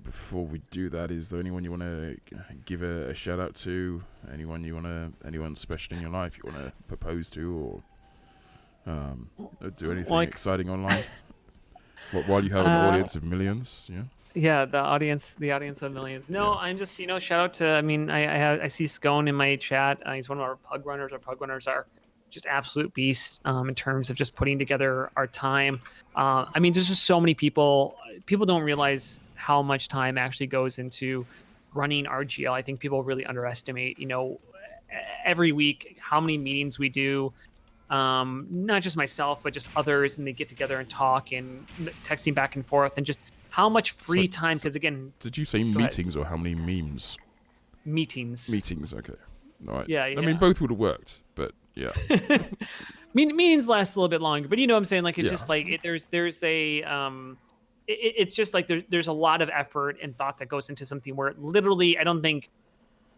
Before we do that, is there anyone you want to give a shout out to? Anyone special in your life you want to propose to, or do anything exciting online? While you have an audience of millions,
Yeah, the audience of millions. No, I'm just, you know, shout out to, I mean, I see Scone in my chat. He's one of our pug runners. Our pug runners are just absolute beasts in terms of just putting together our time. I mean, there's just so many people don't realize how much time actually goes into running RGL. I think people really underestimate, you know, every week how many meetings we do. Not just myself, but just others, and they get together and talk and texting back and forth, and just how much free time, because again...
Did you say meetings or how many memes?
Meetings.
Meetings, okay. All right.
Yeah.
I mean, both would have worked, but yeah.
Meetings last a little bit longer, but you know what I'm saying? Like, it's just like, there's a... it's just like there's a lot of effort and thought that goes into something where literally I don't think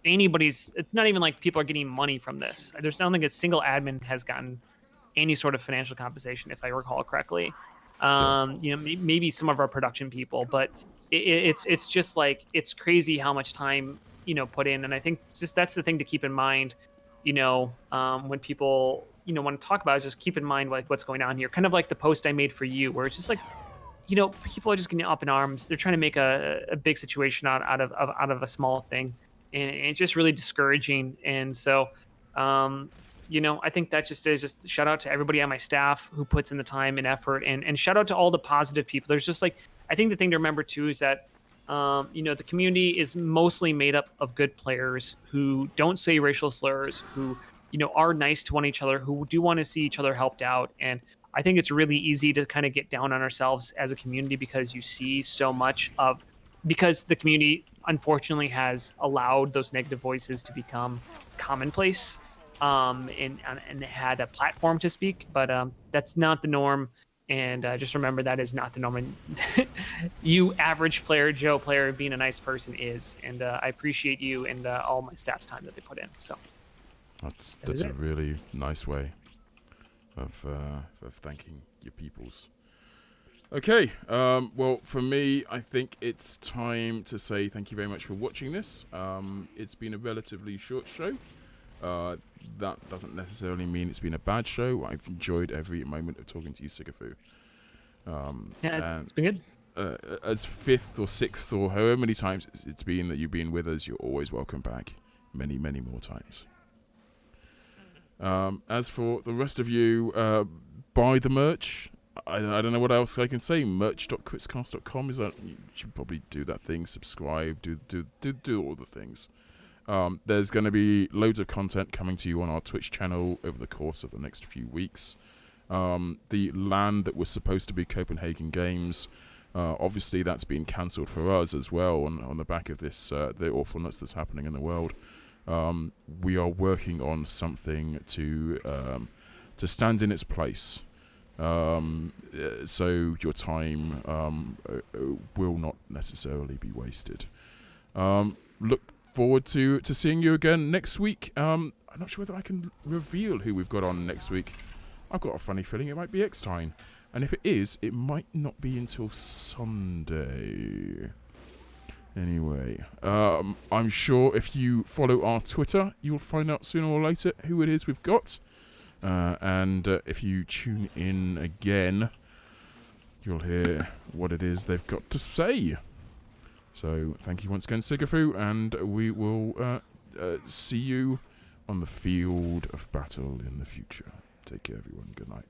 it's not even like people are getting money from this. I don't think a single admin has gotten any sort of financial compensation, if I recall correctly. You know, maybe some of our production people, but it's just like, it's crazy how much time, you know, put in. And I think just that's the thing to keep in mind, you know, when people, you know, want to talk about it, just keep in mind like what's going on here. Kind of like the post I made for you, where it's just like, you know, people are just getting up in arms. They're trying to make a big situation out of a small thing, and it's just really discouraging. And so, you know, I think that just is just shout out to everybody on my staff who puts in the time and effort, and shout out to all the positive people. There's just like, I think the thing to remember too is that, you know, the community is mostly made up of good players who don't say racial slurs, who, you know, are nice to one each other, who do want to see each other helped out. And I think it's really easy to kind of get down on ourselves as a community because you see so much because the community unfortunately has allowed those negative voices to become commonplace, and had a platform to speak, but that's not the norm. And just remember, that is not the norm. And you average player, Joe player, being a nice person is, and I appreciate you and all my staff's time that they put in. So
that's a really nice way of thanking your peoples. Okay, well, for me, I think it's time to say thank you very much for watching this. It's been a relatively short show. That doesn't necessarily mean it's been a bad show. I've enjoyed every moment of talking to you, Sigafoo.
It's been good.
As fifth or sixth or however many times it's been that you've been with us, you're always welcome back. Many, many more times. As for the rest of you, buy the merch. I don't know what else I can say. Merch.quizcast.com is that you should probably do that thing. Subscribe. Do all the things. There's going to be loads of content coming to you on our Twitch channel over the course of the next few weeks. The LAN that was supposed to be Copenhagen Games, obviously that's been cancelled for us as well on the back of this the awfulness that's happening in the world. We are working on something to stand in its place. So your time will not necessarily be wasted. Look forward to seeing you again next week. I'm not sure whether I can reveal who we've got on next week. I've got a funny feeling it might be X-Time. And if it is, it might not be until Sunday. Anyway, I'm sure if you follow our Twitter, you'll find out sooner or later who it is we've got. And if you tune in again, you'll hear what it is they've got to say. So thank you once again, Sigafoo, and we will see you on the field of battle in the future. Take care, everyone. Good night.